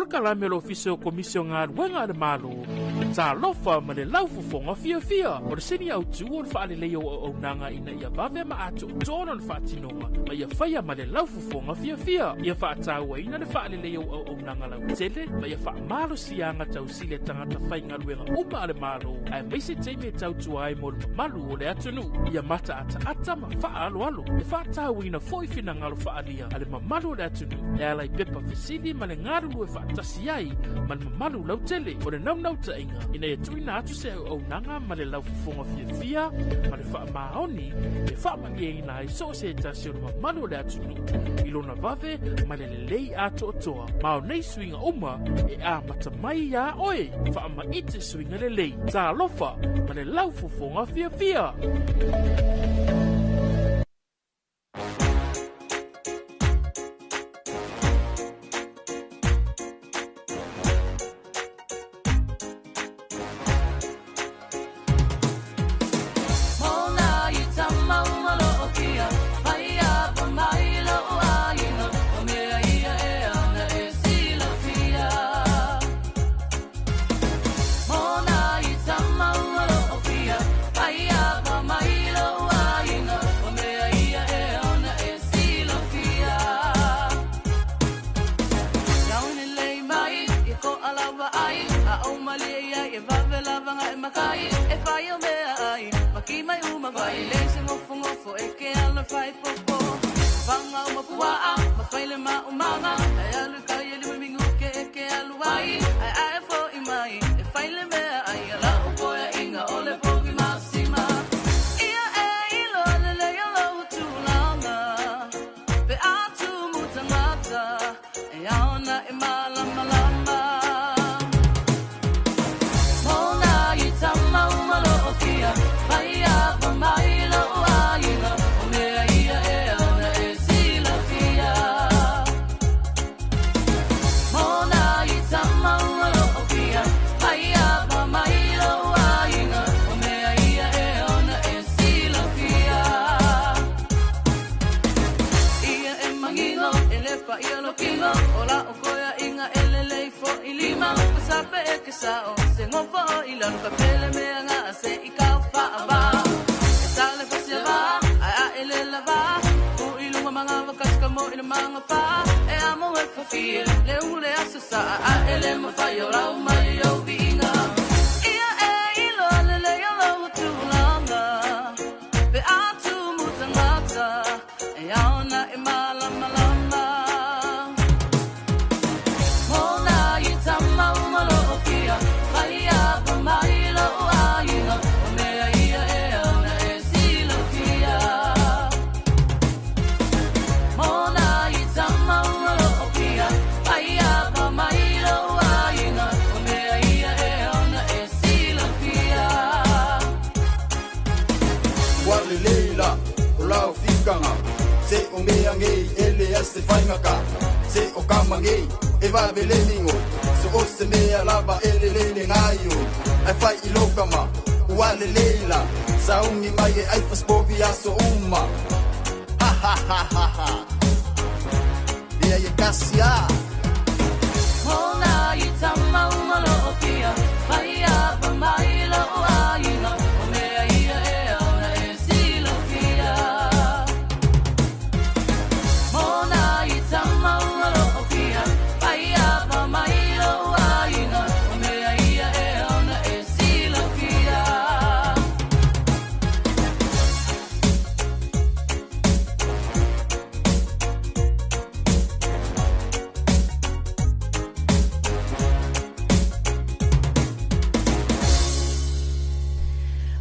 polka la me lo ofise o komisio ngā ruenga de malo. Talofa ma le laufufonga fia. O le seni au tu o whaale leo o nanga ina ia vave ma ato tono na whaatinonga. Ma ia whaia ma le laufufonga fia. Ia whaataua ina le whaale leo o nanga lau tele. Ma ia wha malo sianga tau sile tangata whai ngā ruenga uma le malo. Ai meise teime tau tuai mo le malu o le atunu. Ia mata ata ma wha alo. E whaataua ina foifina ngalo whaalia. Ale ma malu o le atunu. E alai pepa fesili ma le ngaru e whaatasi ai. Ma le malu lau tele. O le nau ta inga. Ina e tuina atu se au nanga ma le laufufonga fia. Ma le wha maoni. E wha mani e ina e so se tasi o le malu le atunu. Ilona vave ma le lei ato otoa. Ma o nei swinga uma e a mata mai ya oe. Wha ma ite swinga le lei. Talofa ma le laufufonga fia.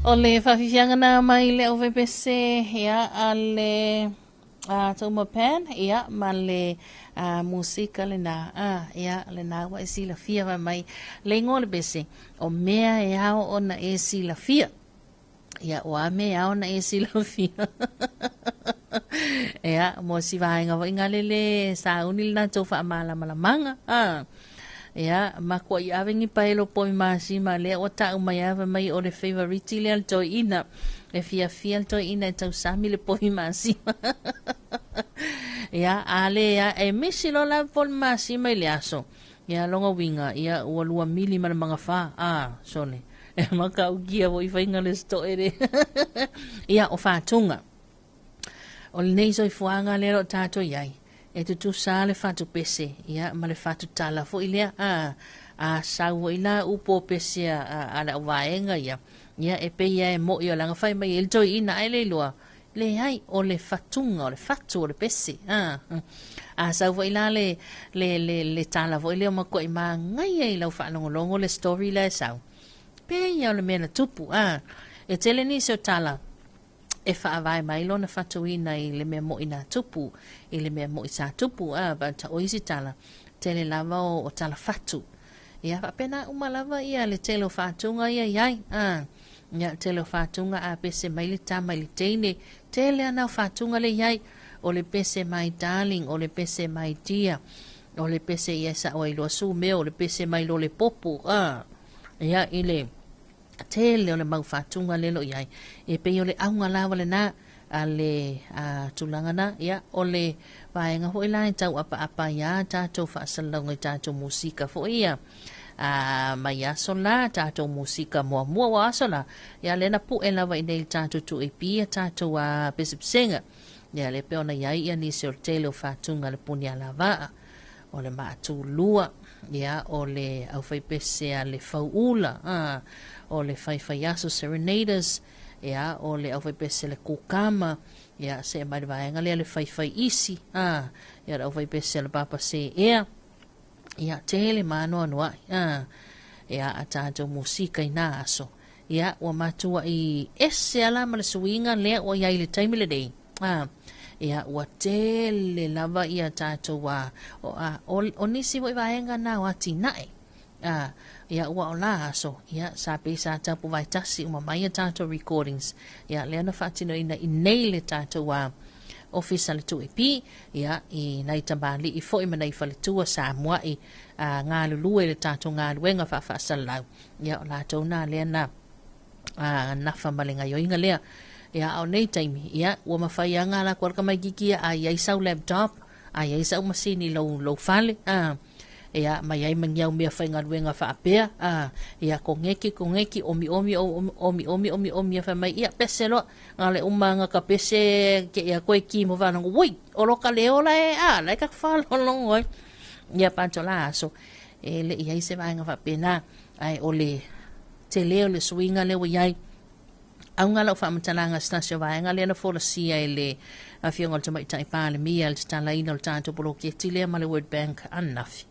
O le whawhiwhianga na mai le o VPC ia a le tauma pan ia ma le musika le na ia le na wa e sila fia mai le ngō le bese o mea e ao o na e sila fia ia o a mea ao na e sila fia ia mo si vaenga wa inga le sa unil na tau wha amala malamanga ia makua i awengi paelo poi maasi ma le o tau mai ava mai o le favoriti le al toi ina e fia al toi ina e tau sami le poi maasi ia ale ia e misi lo la poi maasi mai le aso ia longa winga ia ua 2 mili mana mga wha sone e maka ugia wo i whainga le sto ere ia o whātunga o le nei soi fuanga lero tātou iai e tu sa le whātu pese ia ma le whātu tala fo i lea a sau i la upo pese a la waenga ia e pe ia e mo i o langa whai mai il toi ina ai le loa le ai o le whatunga o le whatu o le pese a sau fo i la le tala fo i leo mako i maa ngai ai lau whanongolongo le story le sau pe ia o le mena tupu e tele ni se o tala e whaawai mai lo na whatuina i le mea mo i nā tupu i le mea mo i sa tupu ba ta oisi tala tele lava o tala whatu ia whapena umalava ia le tele o whatunga ia iai ia tele o whatunga a pese mai le tā mai le teine tele ana o whatunga le iai o le pese mai darling o le pese mai dia o le pese ia sa o ilo su mea o le pese mai lo le popo ia i le tele o le mau whatunga lelo iai e pe o le aunga lawa le na a le tulangana ia o le vaenga hoi lai tau apa ia tātou whaasalau ngai tātou musika fo ia mai aso la tātou musika mua wa aso la ia lena pu e lawa i nei tātou tu e pia tātou Bishop Singer ia le peona iai ia nisi o le tele o whatunga le puni a lava o le maatu lua ia o le au whaipese a le whauula o le whaiwhaiaso serenaders ia o le au whaipese le kukama ia se mai le vaenga le whaiwhai isi ia au whaipese le papa se ia tele mano anua ia a tātou musika i nā aso ia ua matua i ese ala ma le suinga lea o iai le taimi le dei ia ua tele lava ia tātou o nisi wo i vaenga nā o ati nae ia ua o la aso ia sa pe sa tapu vai tasi uma mai tātou recordings ia lea na whaatino ina i nei le tātou office ale tu ipi ia i nai tambali i fo i manai fale tua Samoa i ngā lulue le tātou ngā luenga whaasalau ia o la tau nā lea na nafa malenga yoinga lea ia au nei taimi ia ua mawhai anga la kwarka mai gikia a iai sau laptop a iai sau masini lau fale ia mai ai mangiau mea whainga luenga whaapea ia ko ngeki omi fa mai ia pese lo ngale umanga ka pese ke ia koe ki mo vana woi o loka leo la lai ka whalo longo ia panto la aso le iai se vaenga whaapena ai ole te leo le swinga leo iai au ngala o whamatalanga stasio vaenga lea na fola sia le a fionga le tamai tai pāle mia le tala ina le tātou polo ke tilea ma le World Bank anafi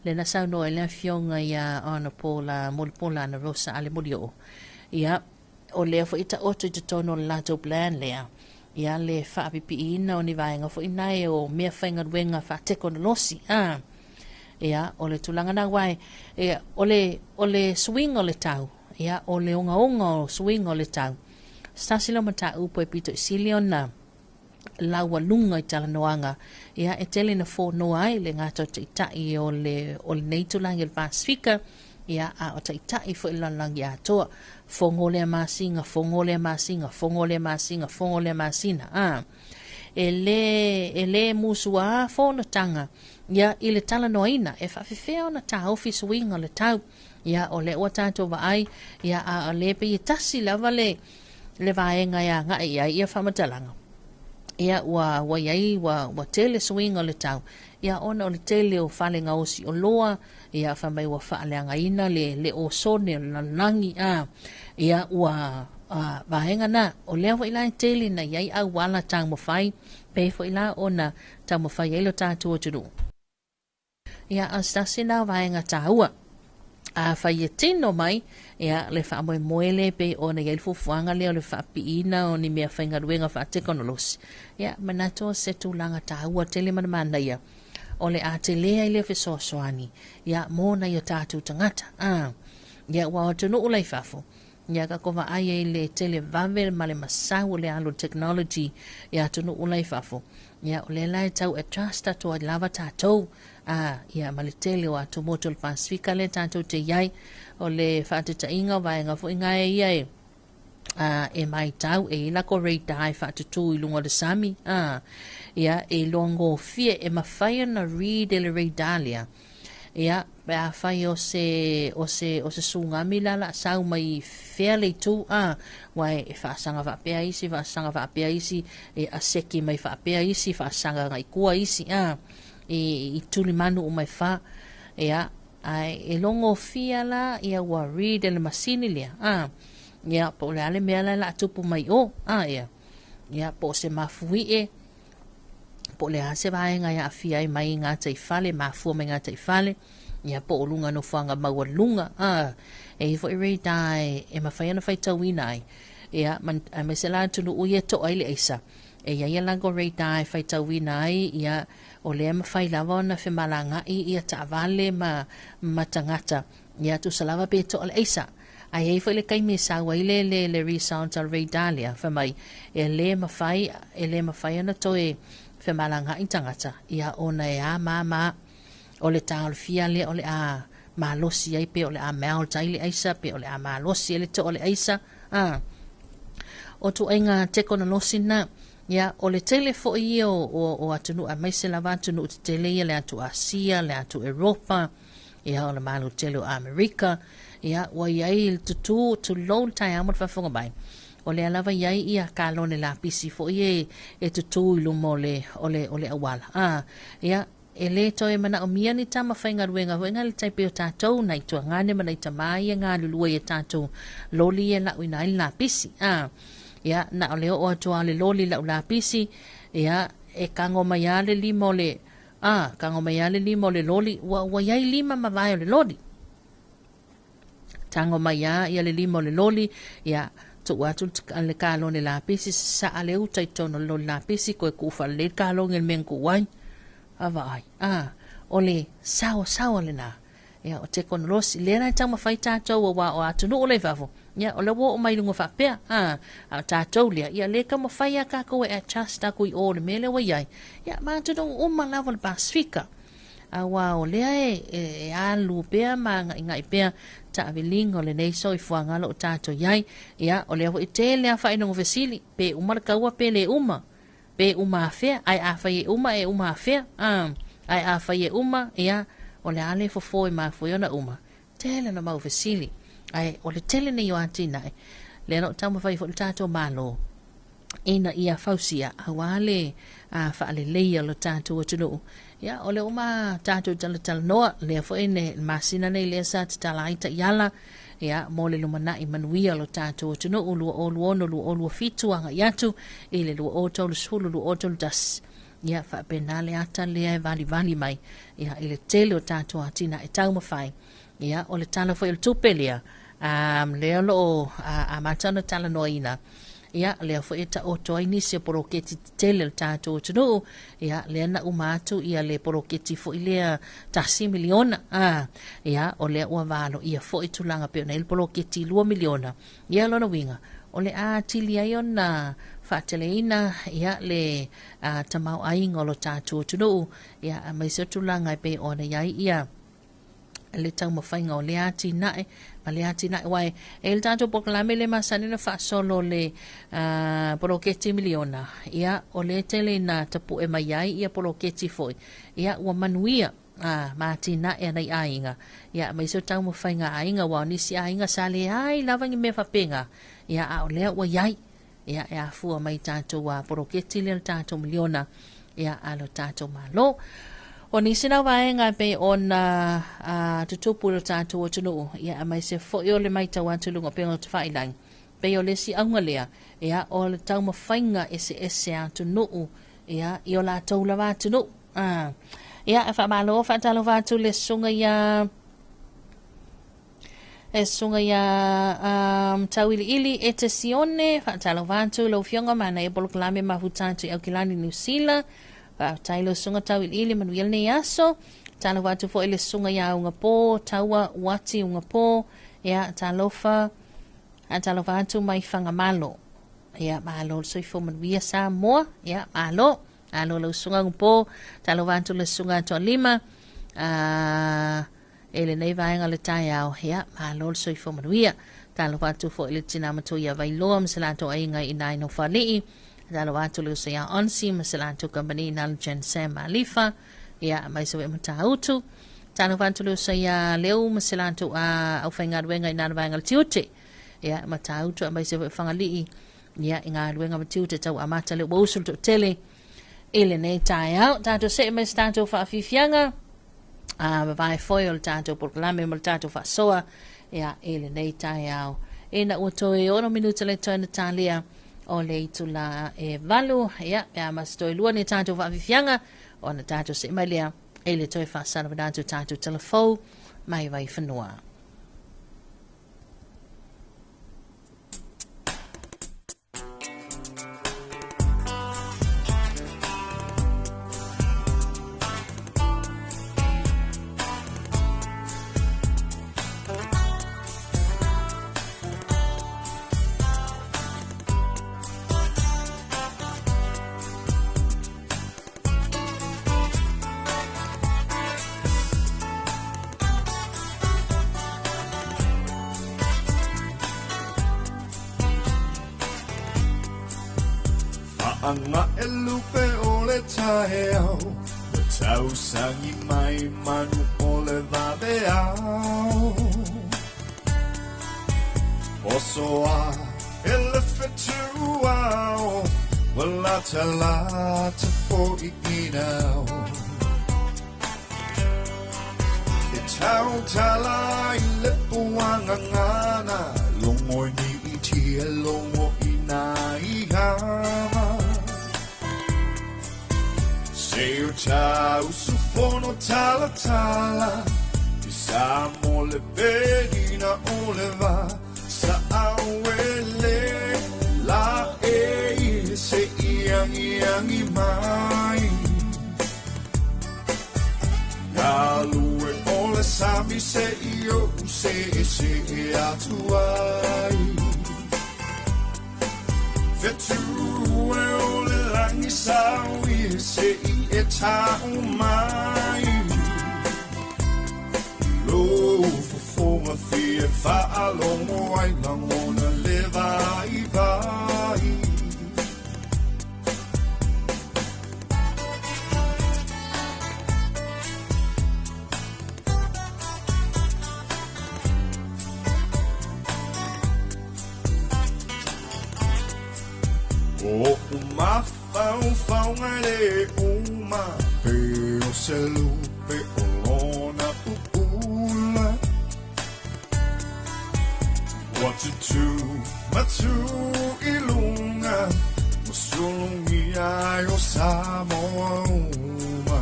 le na sau no le fionga ia ona pola mulpola na rosa ale modio ia o le fo ita oto te tono la to plan lea ia le fa pipi ina oni vaenga fo inai o mea fainga wenga fa teko no losi ia o le tulanga na wai ia o le swing o le tau ia o le onga o swing o le tau stasilo mata upo e pito siliona laua lunga i tala noanga ia e tele na fo no ai le ngata te itai o le neitulangi le Pasifika ia a o te itai fo ilanlangi a toa fongole masinga ele musua fo na tanga ia i le tala noina e whawhiwheo na ta office wing o le tau ia o le watato wa ai ia a lepe i tasi lava le vaenga ia ngai ia whamatalanga ia wa iai wa tele swing o le tau ia ona o le tele o whalenga osi o loa ia whamai wa whaaleanga ina le o sone na nangi ia ua vahenga na o lea wa ila tele na iai au wala tang mawhai pe fo ila ona tang mawhai eilo tātua tunu ia astasi na vahenga tāua whai e tino mai ia le wha moe moele pe o na iai fufuanga leo le wha piina o ni mea whainga ruenga wha tekonolosi ia manato se tūlanga tāua tele mana ia o le a te lea i le whesoasoani ia mōna i o tātou tangata ia wa o tunu ulai whafo ia ka kova ai e le tele vave ma le masau le alo technology ia tunu ulai whafo ia o le lai tau e trust ato a lava tātou ia ma le tele o ato moto le Pasifika le tātou te iai o le whaatita inga vaenga fo inga e ia e mai tau e ila ko rei tai whaatutu i lunga de sami ia e longo fie e mawhaia na read e le rei dalia ia pe a fai o se sunga mila la sau mai fairly tu wai e fa sanga va pe isi e a seki mai fa pe isi fa sanga ngai kua isi i tuli manu o mai fa ia ai e longo fia la ia wa read le masini le ia po le ale mea la tupu mai ia po se mafui po le ase vaenga ia afia mai ngā tai fale mafua mai ngā tai fale ia po lunga no fanga maua lunga e fo i dai e mawhai ana whai tauina ai ia me se la tunu uia to ai le eisa e ia lango rei dai whai tauina ai ia o le mawhai lava ona whi malanga ia ta vale ma tangata ia tu salava pe to le eisa ai e fo le kai me sa wai le resound al rei dalia wha mai e le mawhai ana to e whi malanga i tangata ia ona e a mama o le tāol fia le o le a malosi ai pe o le a meaol tai le aisa pe o le a malosi le to o le aisa o tu ainga teko na losi na ia o le tele fo i o atunu a maise lava atunu te tele ia le atu Asia le atu Europa ia o le malu tele o Amerika ia wa iai il tutu tu low tai amot fafonga bai o le alava iai ia kalone la pisi fo i e tutu ilu mo le o le awala ia e le to e mana o mia ni tama whainga ruenga le taipe o tātou nai tua ngane mana i tamai e ngā lulua i tātou loli e lau ina ili la pisi ia na o leo o atua le loli lau la pisi ia e kango mai ale limo le kango mai ale limo le loli wa iai lima ma vai o le loli tango mai ia le limo le loli ia tu watu le kalone la pisi sa ale uta i tono loli la pisi koe kufa le kalone el mengu wai avai ole sawa le na ia o te kon losi le na tama fai tātou o atunu o le vavo ia o le wo o mai lunga whapea a tātou lea ia le ka mawhai a kako e a chasta kui o le mele wa iai ia mātunu uma lava le Pasifika a wa o lea e alu pea ma ngai pea ta aviling o le nei so i fuanga lo tātou iai ia o lea i te lea whai nungu vesili pe umar kaua pe le pe uma afea ai afai e uma afea ai afai e uma ia o le ale fofo i mafoi ona uma tele na mau vesili ai o le tele nei o atina le no tama fai fo le tato malo ina ia fausia awale faale leia lo tato o tunu ia o le uma tato tal noa le fo ene masina nei le sa talaita yala ia mo le lumana i manuia lo tātou tunu olu fitu anga iatu i le lua o tolu sulu lua o tolu das ia wha penale ata lea e vali mai ia i le tele o tātou atina e tau mawhai ia o le tala fo i le tupelia lea lo a matana tala noina ia lea fo eta o toi nisi poroketi tele le tātou tunu ia lea na umatu ia le poroketi fo ilea tasi miliona ia o lea ua valo ia fo itulanga peo na il poroketi 2 miliona ia lona winga o le a tili ai ona whaateleina ia le tamau ainga lo tātou tunu ia maise tulanga pe ona iai ia le tau mawhainga o le ati nae ma le ati nae wai e le tātou pokalame le masani na whaasolo le poroketi miliona ia o le tele na tapu e mai ai ia poroketi foi ia ua manuia ma ati nae anai ainga ia mai so tau mawhainga ainga wao nisi ainga sa le ai lavangi me whapenga ia a o lea ua iai ia e a fua mai tātou wa poroketi le tātou miliona ia alo tātou malo o ni sina vaenga pe ona tutupu lo tātou o tunu ia mai se fo i o le mai tau atulunga pe o te whailang pe o le si aunga lea ia o le tau mawhainga ese a tunu ia i o la tau lawa tunu ia e whamalo o whatalo vatu le sunga ia tau ili e te sione whatalo vatu lo fionga mana e boloklame mahutatu i au kilani New Zealand tailo sunga tau ili manuel ne aso talo watu fo ile sunga ya unga po taua wati unga po ya talofa atu mai fanga malo ya malo so fo manuia Samoa ya malo lo sunga unga po talo watu le sunga to lima ele nei vaenga le tai au ya malo so fo manuia talo watu fo ile tina matu ya vailo msalato ainga ina no fali talo watu le saya onsi masalato company nal Jen Sam Alifa ia mai so mata autu tano vantulu saya leu masilantu au fainga wenga ina vanga tiute ya matau tu ambai se fangali ya inga wenga tiute tau amata le bosul to tele ele nei tai out tanto se mes tanto fa fifianga vai foil tanto proclame mal tanto fa soa ya ele nei tai out ina uto e ono minuto le tona talia o le tula e valu ya mastoi luani tanto fa fifianga ona tanto se malia ele toi fa sana tanto tanto telefo mai vai fanua Anga elupe ole taheo Tau sangi mai manu ole vabeao Osoa elefetuao Walata lata fo iinao Tau tala ilepuanga ngana Longo ni iti longo inaihama Seo tau sufono tala tala Isa mole bedina oleva Sa awele la se iangi mai Galue ole sami se io se atuai Vetue ole langi sawi se mai Lo for fear fa longo ai langona leva I vai O uma fau ngale uma Pero se lupe olona pupula What to do, matu ilunga Musulungi ayo Samoa uma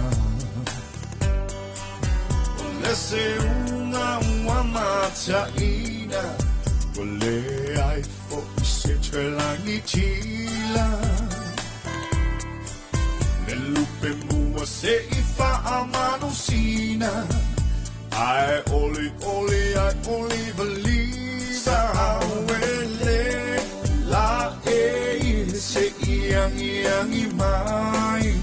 Olese unga mata ina Ole ai fo se trelangi tila Lupe mua se ifa amano sina Ai oli valisa awele La se iangi mai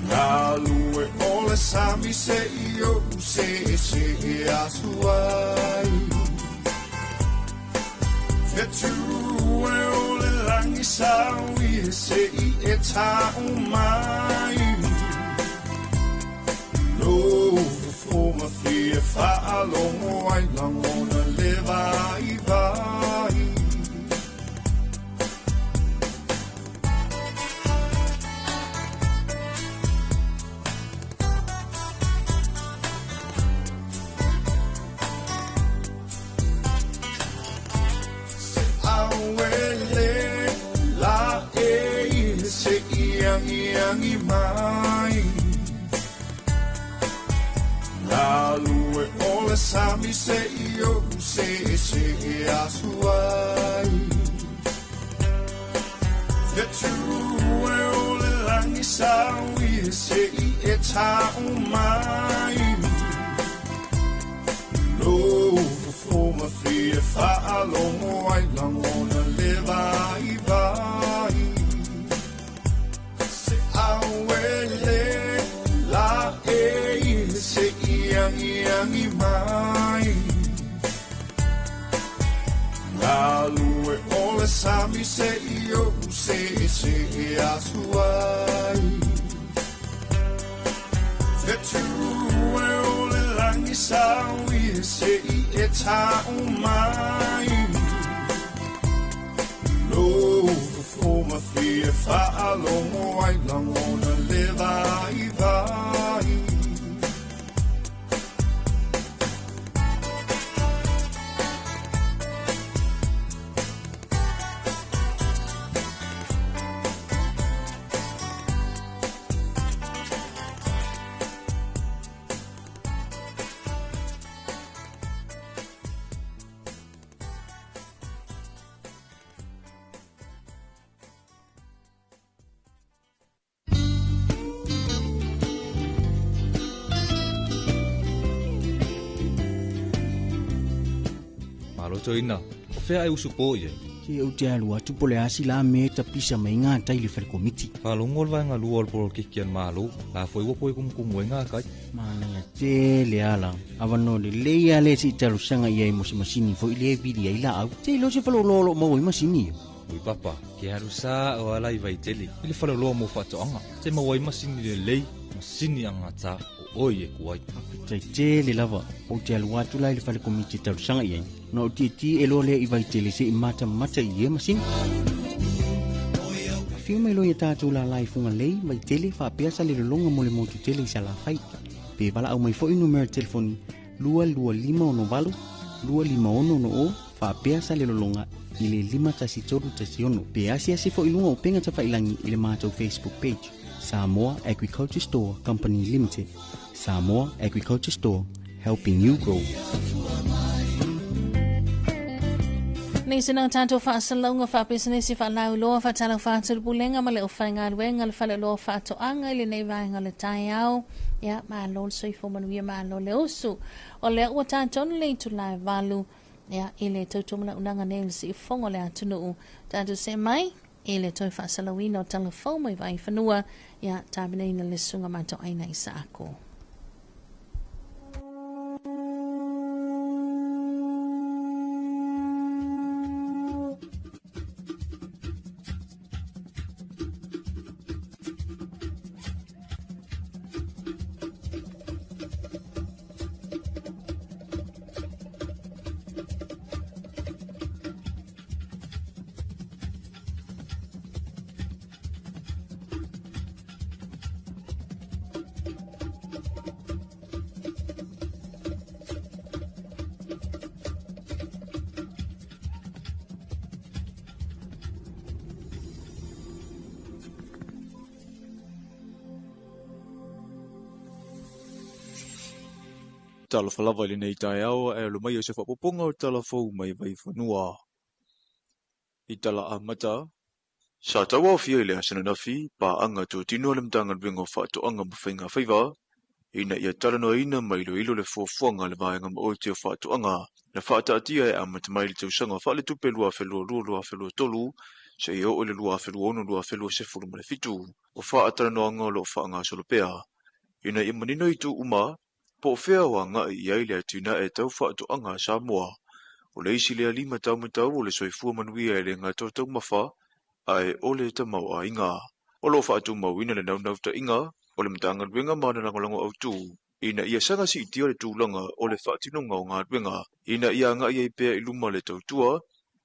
Galue ole sami se io se atuai Vetue ole langi sawi se mai No for my fear fa longo ai langona leva I vai Iangi mai Galue ole sami se io se atuai Vetue ole langi sawi se mai Lo for my fear fa longo ai langona leva I vai Awele la se iangi mai Galue ole sami se io se atuai e tu e o le langi sa ui se I e ta umai lo fo ma fi e fa alo ai lango na le vai vai Malo ina, o fea e usu po ye. Te au te alua tu pole asi la me ta pisa mai ngā tai le whare komiti. Whalongo le vaenga lua le polo kikian malo, la foi wapo e kumkumu e ngā kai. Mananga te le ala, awano le leia le si taru sanga ia i mosi masini fo i le vidi ai la au. Te lo se whalo lolo mau i masini yo. Ui papa, ke haru sa o alai vai tele, ili whalo loa mo whatoanga. Te mawai masini le lei, masini anga ta o oi e kuai. Tai te le lava, o te alua tu lai le whare komiti taru sanga ia. No o ti e lo le i vai tele se I mata i e masini. Whiu mai loia tātou la lai funga lei, mai tele, whapeasa le longa mo le motu tele I sa la whai. Pe wala au mai fo numero telefoni, 225 251 o, whapeasa le longa, I le 5-3-1. Pe asia se fo ilunga o penga ta whailangi I le mātou Facebook page. Samoa Agriculture Store Company Limited. Samoa Agriculture Store, helping you grow. Nei se nang tanto fa salonga fa business fa lau lo fa tala fa tu bulenga ma le ofanga wenga le fa le lo fa to anga le nei vai nga le tai au ya ma lo so fo man wi ma lo le osu o le o tanto le tu lai valu ya ile to to na unanga nei si fonga le atunu tanto se mai ile to fa salawino telefone mai vai fanua ya tabine na le sunga ma to aina isa ako. Talofa lava I nei tai au e lo mai o se whapoponga o talafou mai vai whanua. I tala a mata, sa tawa o fia I le hasana nafi, pa anga tō tino le mtanga wingo whaato anga mawhainga whaiva, ina ia tarano ina mai lo ilo le fuafuanga le vaenga ma o te o whaato anga, na whaata atia e amata mai le tausanga wha le tupe lua whelua tolu, se i o le lua whelua ono lua whelua se furu male fitu, o wha tarano anga lo whaanga solopea. Ina I manino I tu uma, po fea wa nga I ai le atina e tau whaato anga Samoa. O le isi lea 5 tau matau o le soifua manuia e le ngā tau mawha, ai o le tamau a inga. O lo whaatu mawina le nau ta inga, o le mtanga ruenga mana langolango au tu. Ina ia sanga si itia le tūlanga o le whaatinonga o ngā ruenga. Ina ia nga ia I pēa I luma le tautua,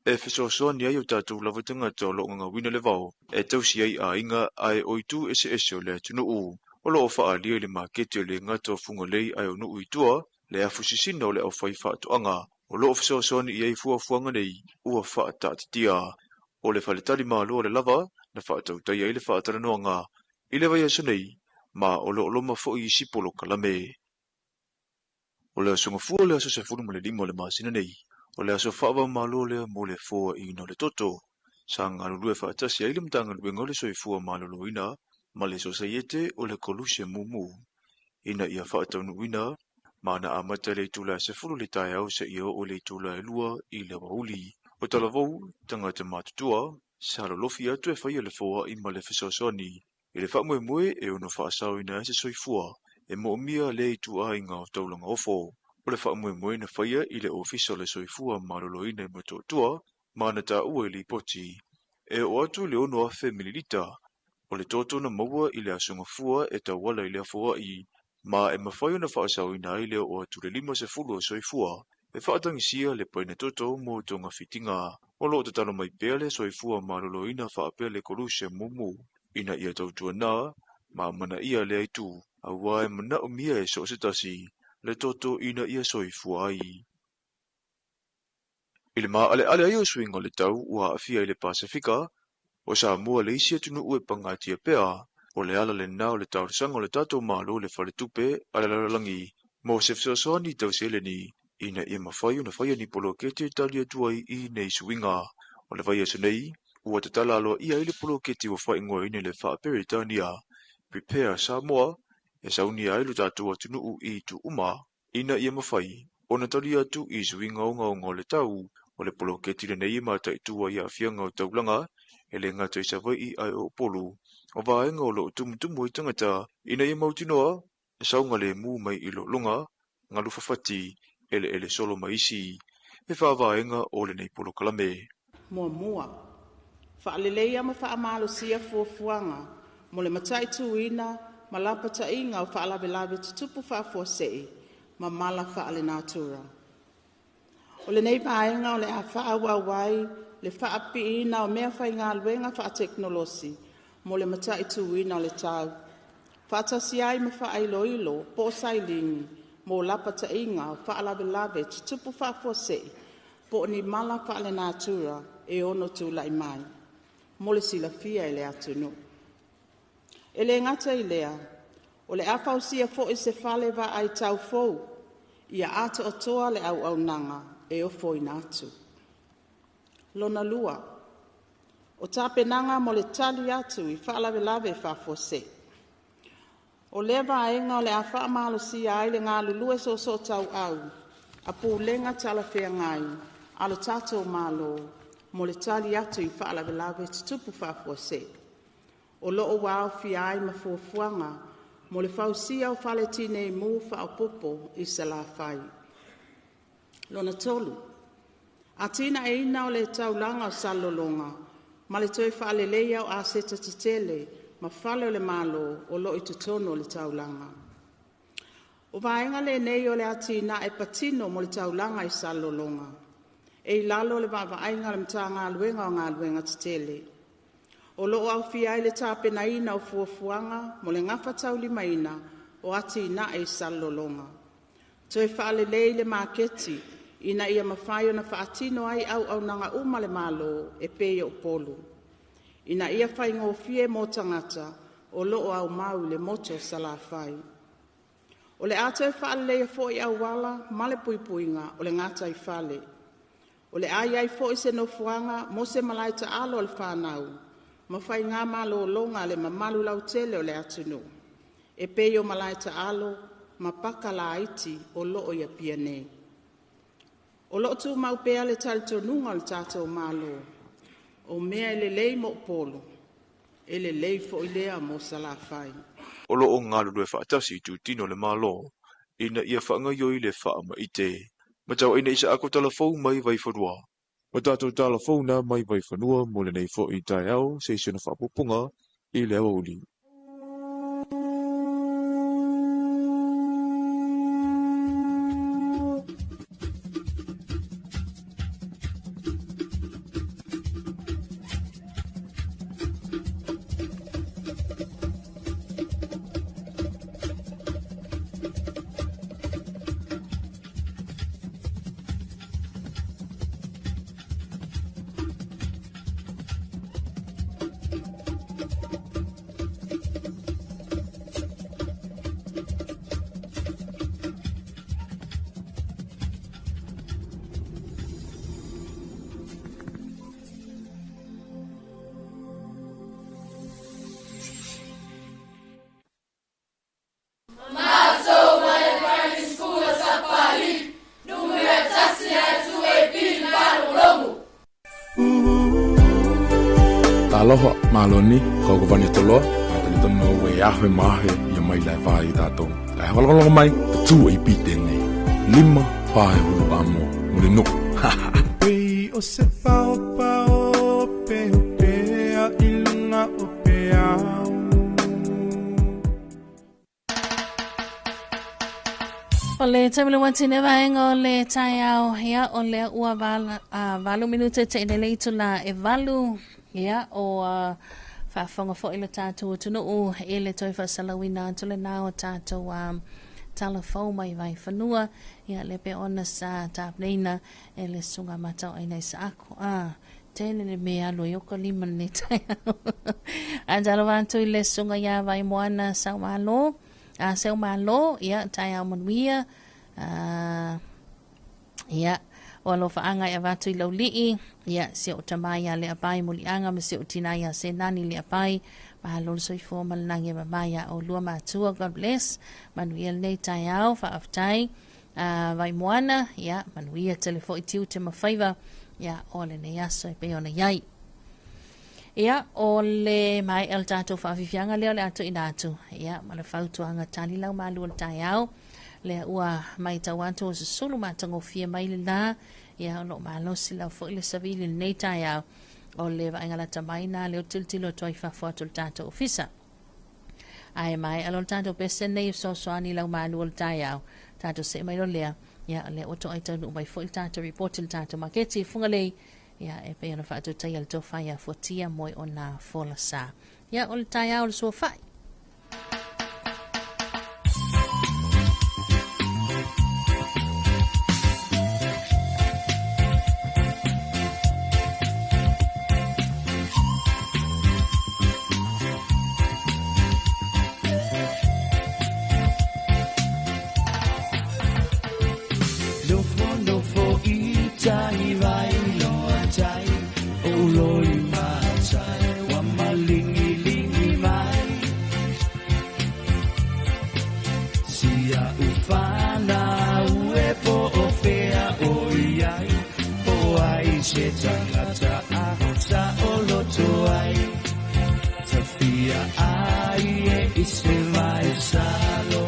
e whesoasoa ni ai o tātou lawatanga tau lo ngā wina le vau, e tau si ai a inga ai o itu ese o le atunu u. O lo wha lia le makete o le ngata o funga lei ai o nuu I tua, le afusisina o le au whai whaatu anga. O lo whasoasoa ni iai fuafuanga nei, ua wha tātitia. O le whaletari maa loa le lava, na whaatau tai ai le whaatara noanga. I le vai aso nei, ma o lo loma fo I sipolo kalame. O le aso ngafua le aso se furu ma le limo le maasina nei. O le aso whaawa maa loa le mo le fua I no le toto. Sa ngā lulue whaatasi ai le mtanga luenga le soifua maa lolo ina, ma le sosaiete o le koluse mumu. Ina ia whaatau nuina, mana amata le tula se furu le tai au se ia o le tula e lua I le wauli. O talavou, tangata matutua, sa lofi atu e whaia le foa I ma le whesosoni. I le whaamue e ono whaasau ina se soifua, e mo mia le I tua I ngā taulanga ofo. O le whaamue na whaia I le ofisa le soifua marolo ina I matotua, mana ta ua I li poti. E o atu le ono afe mililita, o le toto na maua I le asungafua e ta wala I le afoa I, ma e mawhai ona whaasauina ai leo o ture 5 soifua, e whaatangisia le paina toto mo tonga fitinga, o loo te talo mai pea le soifua ma loloina whaapea le koruse mumu, ina ia tautua nā, ma mana ia le aitu, a wae mana umia e so setasi, le toto ina ia soifua ai. Ile maa ale ai o swinga le tau ua afia i le Pasifika, o Samoa le isi atunu ue pangatia pea, o le ala le nao le tau sanga o le tato malo le fale tupe ale lalangi, mo se fsosoni tau sele ni, ina ia mawhai na whai ni polo kete tali atuai i nei swinga, o le vai aso nei, ua te tala aloa ia i le polo kete o whai ngoa ine le wha peritania, Prepare Samoa, e sauni ai lo tato atunu u i tu uma, ina ia mawhai, o na tali atu i swinga o ngao le tau, o le polo keti le nei ma tai tua ia fianga o taulanga, e le ngata i savai i ai o polo, o vaenga o lo tumutumu i tangata, ina ia mautinoa, e saunga le mu mai i lo lunga, ngalu fafati, ele solo maisi, e wha vaenga o le nei polo kalame. Mua. Whaaleleia ma whaamalo sia fuafuanga, mo le matai tuina, ma lapa tainga o whaalawelawe tutupu whaafuasei, ma mala whaale natura. O le nei vaenga o le a whaawawai, le whaapiina o mea whai ngā luenga wha teknolosi, mo le matai tuina o le tau. Whaatasi ai ma whaailoilo, po sailingi, mo lapa tainga o whaalawelawe tutupu whaafuasei, po ni mala whaale natura e ono tūlai mai. Mo le silafia e le atunu. E le ngata i lea, o le awhausia fo i se whale wa ai tau fou, ia ata o toa le au nanga e o fo atu. Lona lua, o tapenanga mo le tali atu i whaalawe whafose. O le vaenga o le a whaamalo si ai le ngā lulue so tau au, a pūlenga talawhea ngai, alo tatou malo, mo le tali atu i whaalawe tutupu whafose. O loo wao fi ai mafuafuanga, mo le fausia o whale tine mu whaopopo i se la whai. Lona tolu, a tina e ina o le taulanga o salolonga, ma le toi whaaleleia o a seta titele, ma whale o le malo o loo i tutono o le taulanga. O vaenga le nei o le atina e patino mo le taulanga i salolonga, e i lalo le vavaainga le mta ngā luenga titele. O loo au fia le tāpena ina o fuafuanga, mo le ngafa tauli maina o ati ina e salolonga. Toi whaalelei le maketi, ina ia mawhai o na whaatino ai au nanga uma le malo e peo polu. Ina ia whai ngō fie mō tangata, o loo au mau le moto salawhai. O le atoi whaalelei a fo i au wala, male puipuinga o le ngata i whale. O le ai fo i se no fuanga, mo se malaita alo le whanau, ma whai ngā malo longa le mamalu lau tele o le atunu. E peo malaita alo, ma paka la iti o loo ia piane. O loo tu mau pea le talitonunga o le tātou malo, o mea ele lei mo polo, ele lei fo i lea mo salawhai. O loo ngā lulue whaatasi tu tino le malo, ina ia whaangayoi le whaama ite. Matau ina isa ako talafou mai vai whanua. Matatou talafou na mai vai whanua mo le nei fo i tai au se isona whapupunga i le awa uli. Talofa maloni ko vani tolo ni tono we ahwe mahe ya mai lai vai tato lai holo mai tu i pitene lima pai ulu amo ule no we o se pao pao pe pe a ilunga o pe a ko le tamile watine vaenga le taiao ia o le ua valu minute te ine le itula e valu ia o whaafonga fo ila tātou tunu o e le toi whasalawina tule nao tātou talafau mai vai whanua ia le pe ona sa tāpneina e le sunga matau aina isa ako tēne le mea alo yoko lima le taiao andalo vantu i le sunga ia vai moana sau malo seu malo ia tai au manuia ia o lo faanga ia watu i laulii ia se o tamai a le apai muli anga ma se o tinai a se nani le apai ma lo soi fo malangi ma maya o lua matua God bless manuia nei tai au fa aftai vai moana ia manuia telefo i tiu te mawhaiva ia o le nei aso e pe ona iai ia o le mai el tatou whaafifianga leo le ato inatu. Ia, ma le whautuanga tani lau malu o tai au. Le ua mai tau atu o se sulu matango fia mai le la. Ia, o no malo si lau fo ile savili nei tai au. O le vaingala tamaina leo tiltilo toi whafuatu le tatou ofisa. Ai mai alo le tatou pese nei so soani lau malu o tai au. Tatou se mai lo lea. Ia, le oto aita nu mai fo il tatou report il tatou maketi fungalei. Ia e pe ona fatu tai al tofa ia fotia moi ona fola sa. Ia o le tai au le so fai. No fo i tai vai chai o loi ma chai wa malingi lingi mai sia ufana ue po ofea o iai o ai se tangata a sa o loto ai tafia ai e ise vai salo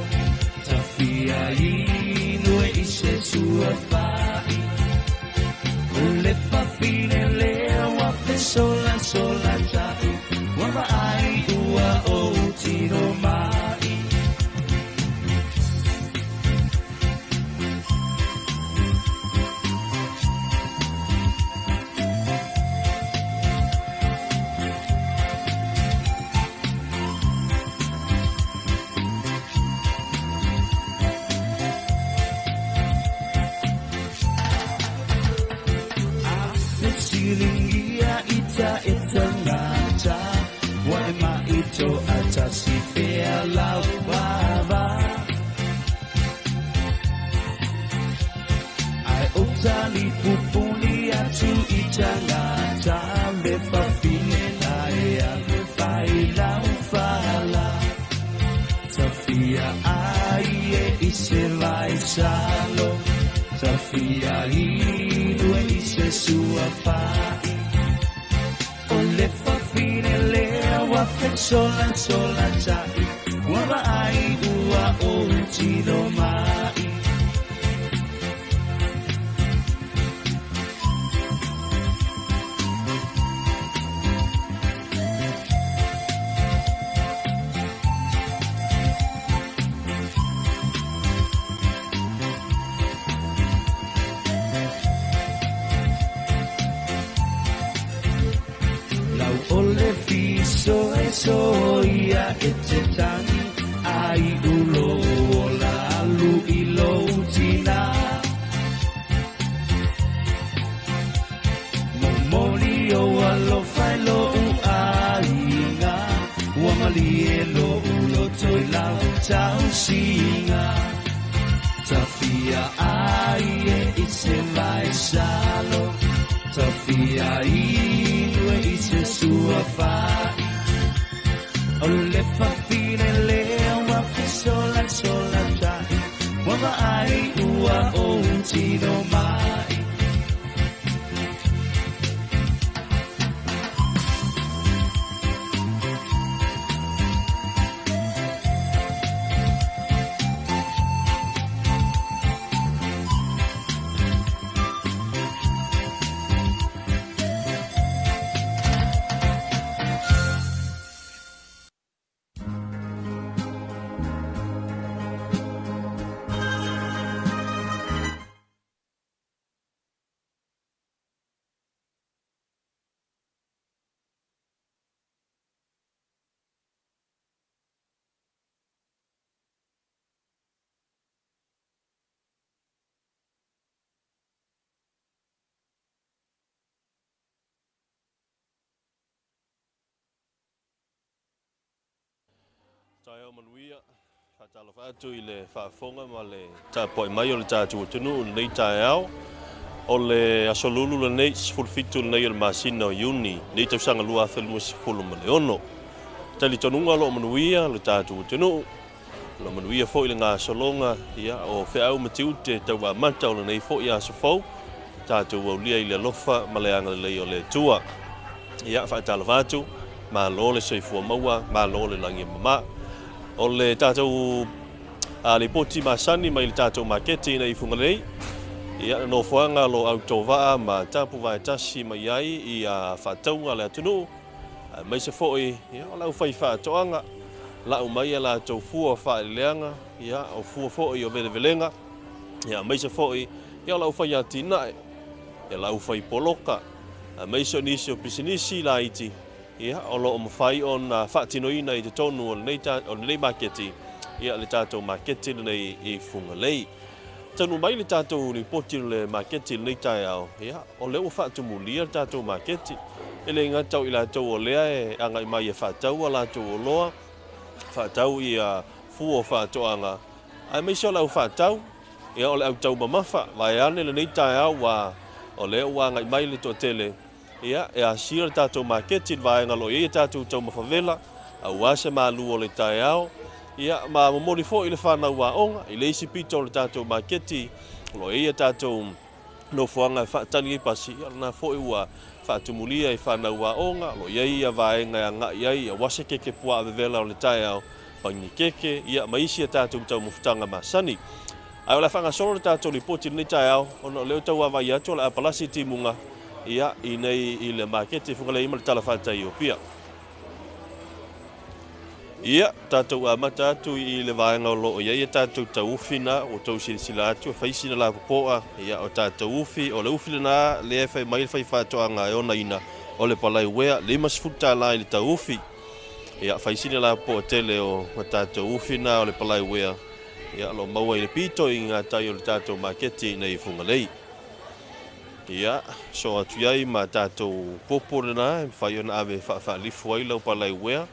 tafia inu e ise sua fai le fine le wa fe sola sola tai wa ai ua o tiro mai Silingia ita ngata wa ma ito ata si fea la baba ai otani pupuni atu ita ngata le fa fine na ya le fai la ufala Sofia ai e ise vai salo Sofia due ise sua fai o le fa fine le wa fe sola sola tai wa ai ua o tino mai Ole fiso e soia e te tangi ai ulo la lu ilo tina momoli o alo fai lo ainga wa mali e lo ulo toi la tau singa tafia ai e ise vai salo tafia ise sua fai o le fa fine le wa sola sola tai wa ai ua o tino mai tayo manuia Talofa atu i le whaafonga ma le tāpoi mai o le tātua tunu nei tayo o le asolulu le nei sifulfitu le nei o le masina o iuni nei tausanga lua awhelua sifulu ma le ono tali tonunga lo manuia le tātua tunu lo manuia fo i le ngā solonga ia o whiau matiu te tau a mata o le nei fo i a sofau tātua au lia i le lofa ma le anga le lei o le tua ia whaatalofa atu ma lo le soifua maua ma lo le langi mama o le tātou le poti masani mai le tātou maketi nei fungalei ia no fuanga lo autova ma tapu vai tasi mai ai i a whataunga le atunu mai se foi ia o lau whai whatoanga lau mai la tau fua whaeleanga ia o fua foi o velevelenga ia mai se foi ia o lau whai atinae ia lau whai poloka mai se nisi o pisinisi la iti ia o lo mawhai o na whaatinoina i te tonu o nei maketi ia le tātou maketi nei i fungalei tanu mai le tātou ni poti le maketi nei tai au ia o leo whaatumulia le tātou maketi ele ngatau i la tau o lea e anga i mai e whaatau a la tau o loa whaatau i a fuo whaatoanga ai mai se o lau whaatau ia o le au tau mamafa vai ane le nei tai au wa o leo wa anga i mai le to tele ia e a sira tātou maketi vai ngalo ia tātou tau mawhavela au ase malu o le tai au ia ma momori fo i le whanau wa onga i le isi pito le tātou maketi lo ia tātou no fuanga e whaatani i pasi ia na fo i ua whaatumulia i whanau wa onga lo ia vaenga a ngā iai a wase keke pua a vevela o le tai au pangi keke ia maisi a tātou tau mawhutanga masani ai o la whanga solo le tātou li poti ni tai au ono leo tau a vai atu o la apalasi timunga ia i nei i le maketi fungalei ima le talawhata i o pia ia tātou a mata atu i le vaenga o loo ia tātou tau ufina o tau silisila atu e whaisina la popoa ia o tātou ufi o le ufina na le e whai mai le whai whatoanga e ona ina o le palai wea le masfuta la i le tau ufi ia whaisina la popoa tele o tātou ufina o le palai wea ia lo maua i le pito i ngā tai o le tātou maketi nei fungalei ia so atu iai ma tātou popo lena e whai ona ave whaalifu ai lau palai wea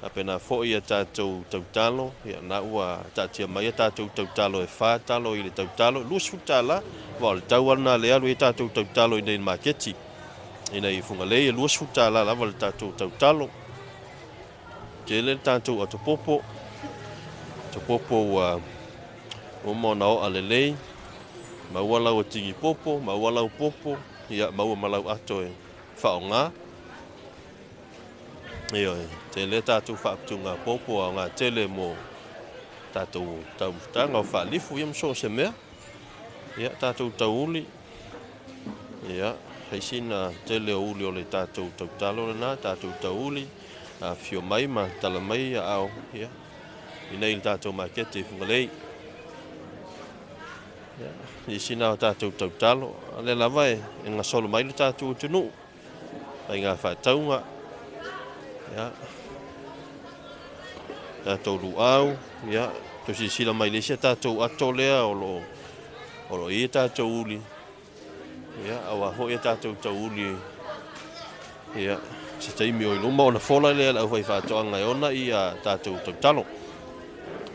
apena foi a tātou tautalo ia na ua tatia mai a tātou tautalo e whātalo i le tautalo lus futala wa le tauana le alu i tātou tautalo i nei maketi i nei fungalei e lus futala lava le tātou tautalo ke le tātou a topopo ua o mona o alelei maua lau a tigi popo maua lau popo ia maua malau ato e whaonga ia te le tātou whaaputunga popo a ngā tele mo tātou taumutanga o whaalifu ia mso se mea ia tātou tauli ia heisina tele o uli o le tātou tautalo na tātou tauli a fio mai ma tala mai a au ia i nei le tātou makete i fungalei ia heisina o tātou tautalo a le lava e ngā solo mai le tātou tunu ai ngā whaataunga ia tātou luau ia tosi sila mai le sia tātou ato lea o lo ia tātou uli ia awa ho ia tātou tau uli ia se taimi o iluma o na fola lea lau fai whātoanga e ona i a tātou tautalo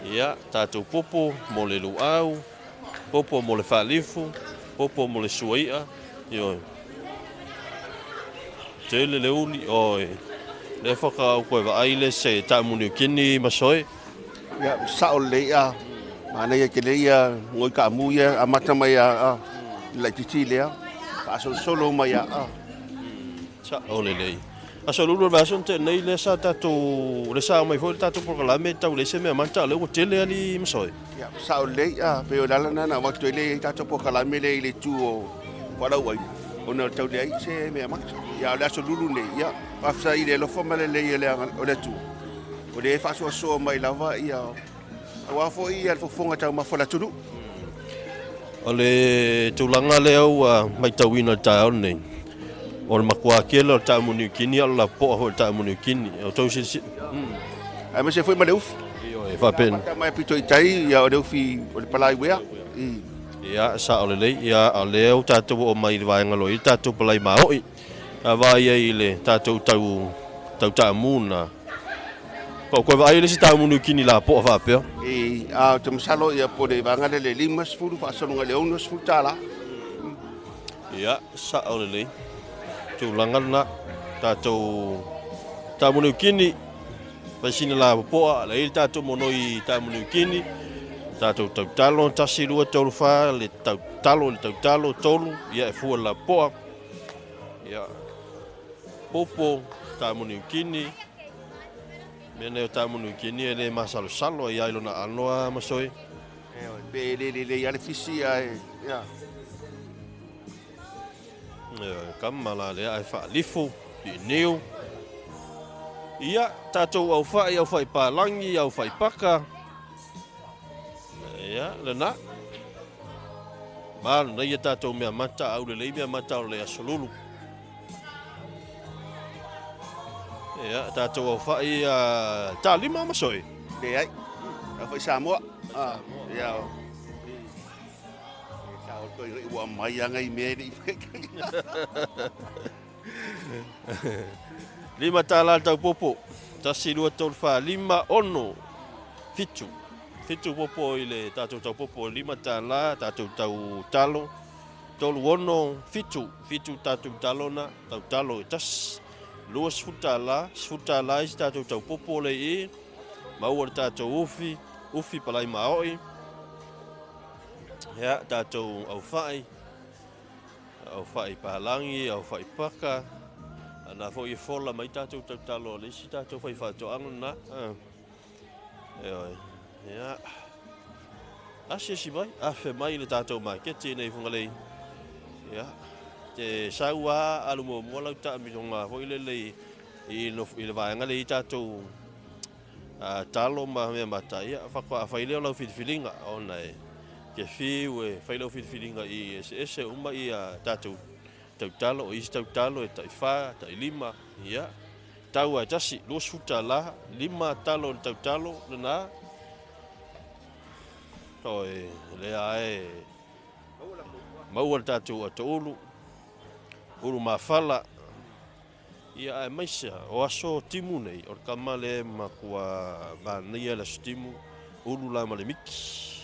ia tātou popo mo le luau popo mo le whaalifu popo mo le suaia ioi tele le uli oi le whaka au koe wa aile se tā muni o kini masoe. Ia, sao lea, mana ia ke lea, ngoi ka amu ia, a mata mai a, lai titi lea, ka aso solo mai a. Sa ole lei. Aso lulu wa aso te nei le sa tātou, le sa mai fo le tātou prokalame tau le se mea manta le o tele ali masoe. Ia, sao lea, pe o lala nana, waktu ele tātou prokalame le ile tu o warau ai. Ona tau le ai se mea mata. Ia, le aso lulu nei, ia. Pafsa i le lofa male le ia le o le tu. O le whasua soa mai lava ia. A wafo i al fofonga tau mawhala tunu. O le tūlanga le au mai tauina tāo nei. O le makua kiela o le tāo muni ukini, o la poa ho le tāo muni ukini. O tau si... Ai ma se fui ma le ufi. Iyo e whapen. Mata mai pito i tai, ia o le ufi o le palai wea. Ia, sa o le lei, ia o le au tātou o mai le vaenga lo, i tātou palai mahoi. A vai ai le tātou tau tā muna Ko vai le sta munu kini la po fa pe. Te masalo ia po le vanga le 5 fulu fa songa le 1 fulu tala. Ia, sa ole le. Tu langana ta munu kini. Pasina la po la il ta monoi ta munu kini. Ta talo tasi lua tolofa le talo tolu ia e fu la po. Ia. Popo ta munu kini. Mene o tamunu kini ele masalo salo ia ilona anoa masoi. Be le ia le fisi ai. Ia. Kamala le ai fa lifu i neu. Ia tatou au fai palangi au fai paka. Ia lena. Mal na ia tatou mea mata au le mea mata o le asolulu. Ia tatou au fai ta lima masoi. Le ai. Au fai Samoa. Ia. Ko i wa mai anga i me ni. Lima tala tau popo. Tasi lua tau fa lima ono. Fitu popo ile tatou tau popo lima tala tatou tau talo. Tolu ono fitu tatou talo na tau talo tas. Luas futala is tatou tau popo le i. Mau tatou ufi palai maoi. Ya tatou au fai palangi, au fai paka. Ana fo i fola mai tatou talo le si tatou fai fatoanga na. Ya. Asia si mai, afe mai le tatou market nei fungalei. Ya. Te saua alu mo lau ta mi jonga fo ile le i le vaanga le tatou talo ma me mata ia fa ko fa ile lau filinga ona ke fiu fai lau filinga i ese uma i tatou talo i talo e taifa lima ia tau a tasi los futala lima talo talo na oi le ai mau tatou atolu ulu mafala ia mai sia o aso timu nei o kamale makua mania la stimu ulu la male miki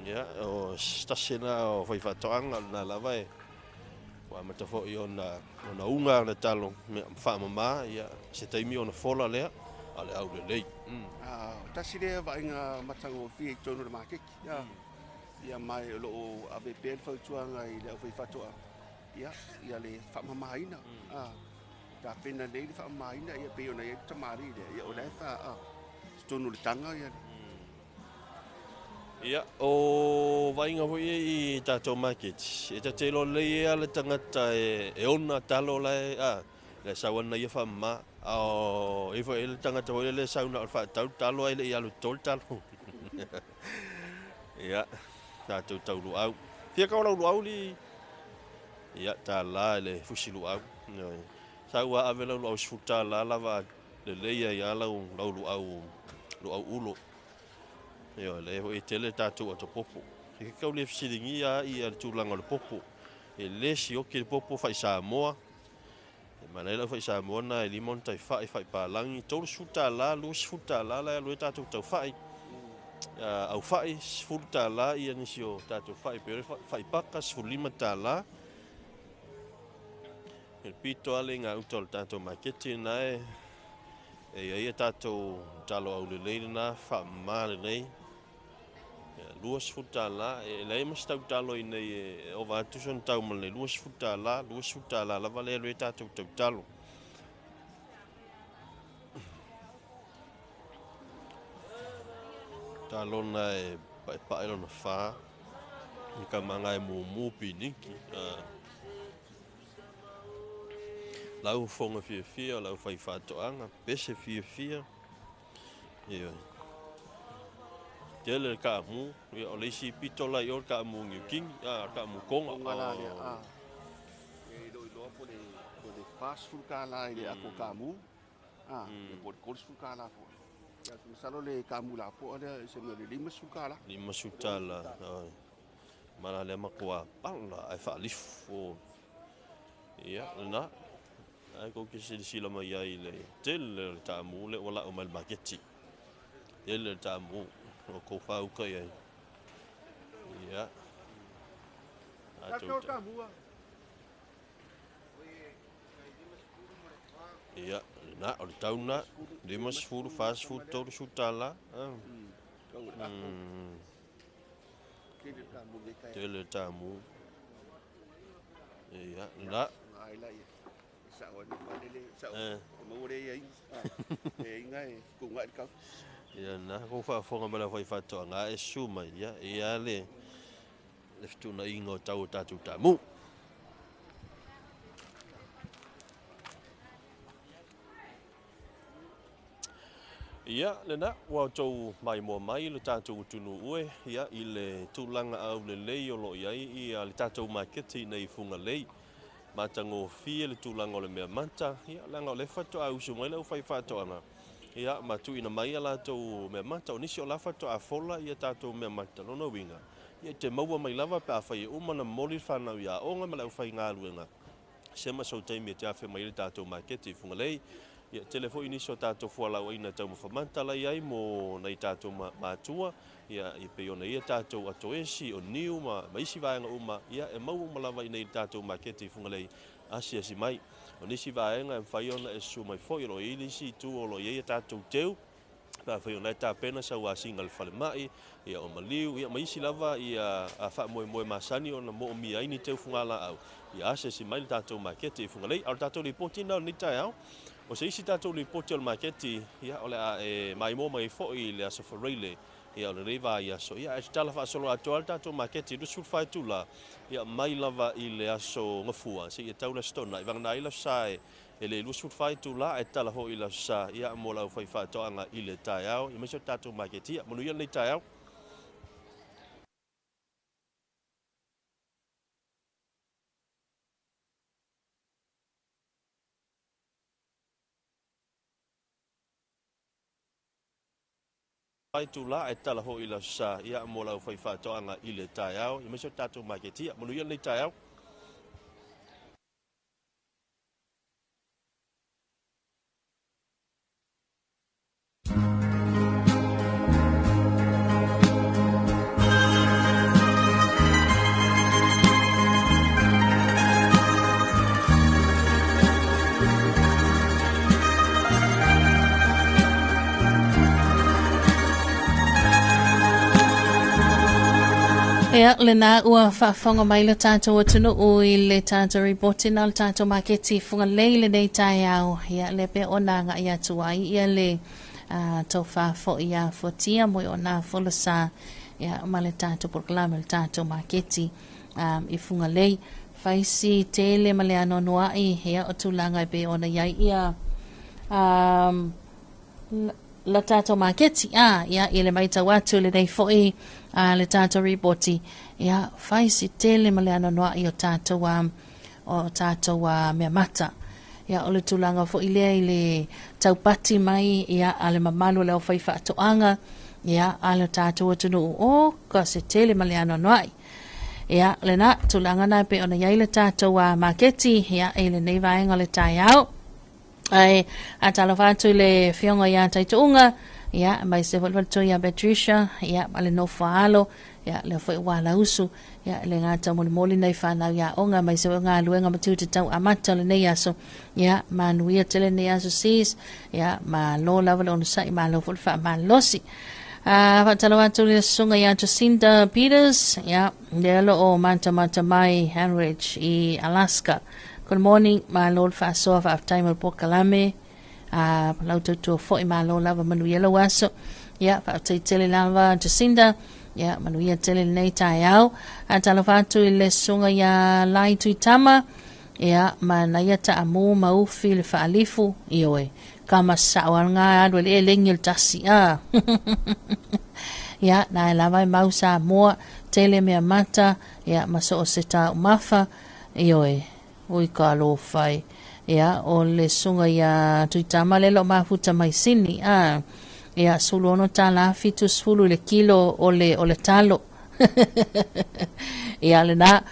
ya o stasena o fai fatoanga na lava e wa matafo iona unga na talo me fa mama ia se taimi ona fola le ale au le lei tasi le va inga matango fi tonu le market ya ia mai lo ave pel fa tuanga i le fai fatoa ia le fa mama ina ta pena le fa mama ina ia pe ona ia tamari ia ona fa tonu le tanga ia ia o vainga hoi i tatou market e ta telo le ia le tangata e ona talo le le sawana ia fa mama o e foi le tangata hoi le sauna fa talo ai le ia lo tol talo ia tatou tau lu au fia ka lu au li ia ta la le fusi lu au saua ave lu au sfuta la lava le ia lu au ulo ia le ho tele tatou to popo ke ka le fsilingi ia tu langa le popo e le si o ke popo fai Samoa e manela fai Samoa na e limon tai fai palangi tolu sfuta la lu sfuta la lu tatou tau fai au fai sfuta la ia nisio tatou fai pe fai paka sfulima tala el pito ale nga utol tatou marketing na e ia tatou talo au le na fa mal nei luas futa la e lei mas talo i nei o va tu son tau mal luas futa la la vale le tatou talo talo na e pa ilo na fa ni ka manga e mu piniki lau fonga fia lau fai fatoanga pese fia ia tele ka mu ia o le si pitola i o ka mu king ka mu konga e lo po le fast food ka la ile ako ka mu po cold food ka la po ya tu salo le ka mu la po le se me le lima sukala mana le makua pala ai fa lifo ia na ai ko ki sila mai ai le tel ta mu le wala o mal maketi el ta mu o ko fa u kai ai ya ta mu ya na o tauna dimas furu fast food to sutala tel ta mu ya na ya na ko fa fonga mala fa fa to nga e suma ya le tu na ingo tau tatu tamu ya le na wa to mai mo mai le tatu tunu ue ya ile tulanga au le le lo ya i le tatu market nei funga le matango fie le tulanga le mea manta ya langa le fa to au suma le fa fa to ana ya matu ina mai ala to me mata o nisi o la fa to a fola ia tatu me mata no no winga ia te maua mai lava pe a fai uma na moli fa na ia onga ma la fai nga luenga sema so te me te afe mai le tatu market funga lei ia telefo iniso tatu fo la ina tau fa manta la ia mo na tatu matua ia i pe ona ia tatu atoesi o niu ma isi vaenga uma ia e mau ma lava ina tatu market funga lei asia si mai o nisi vaenga fai ona e su mai foi lo ili si tu o lo ia tatu teu pa fai ona ta pena sa wa singal fale mai ia o maliu ia mai si lava ia a fa mo masani ona mo mi ai ni teu funga la au ia asia si mai tatu market funga lei al tatu ripotina ni ta o se isi tatu ripoti al market ia ole a mai mo mai foi le aso forele ia le reva ia so ia Talofa solo atual tatu market du sulfai tula ia mai lava i le aso ngafua se ia taula stona i vanga ila sai ele lu sulfai tula e Talofa ila sa ia mo la fai fa to anga i le taiao i meso tatu market ia mo ia le taiao ai tu la e Talofa ila sa ia mo la fai fa to anga i le taiao i meso tatu market ia mo ia le taiao Ia, le nā ua whaafonga mai le tātou atunu o i le tātou reporti nā le tātou maketi funga leile nei tai au. Ia, le pe o nā ngā ia tuai, ia le tau whaafo ia fotia mo i o nā fola sā. Ia, ma le tātou proklama le tātou maketi i funga lei. Whaisi tele ma le anonoa i, ia, o tūlanga i pe o na iai ia la tātou maketi, ia, i le maita watu le nei foi le tātou ripoti, ia, whaisi tele ma le anonoa i o tātou mea mata. Ia, o le tūlanga fo i lea i le taupati mai, ia, a le mamalu leo whaifa atoanga, ia, a le tātou atunu ka se tele ma le anonoa i. Ia, le nā, tūlanga nai pe ona iai le tātou maketi, ia, e le nei vaenga le tai au. Ai a Talofa atu le fionga ia taituunga ia mai se volvato ia Patricia ia ale no faalo ia le foi wala usu ia le ngata moli nei fana ia onga mai se nga luenga matu te tau amata le nei aso ia manuia tele nei aso sis ia ma lo lava on sai ma lo volfa ma losi fa Talofa atu le sunga ia Jacinta Peters ia le lo o manta mai Henrich i Alaska. Good morning, my Lord Fasoa of time of Pokalame. Lauto to 40 my Lord Lava Manuela Waso. Yeah, for tele lava Jacinda. Yeah, Manuia tele neta yao. At Talofatu le sunga ya lai tuitama. Yeah, manayata amu maufi le faalifu. Ioe. Kama sawanga adwele elengil tasi. Yeah, na lava mausa moa. Tele mea mata. Yeah, maso seta umafa. Ioe. Ui ka lo fai ia o le sunga ia tuitama le lo mafuta mai sini ia sulu ono tala fitu sulu le kilo o le talo ia le na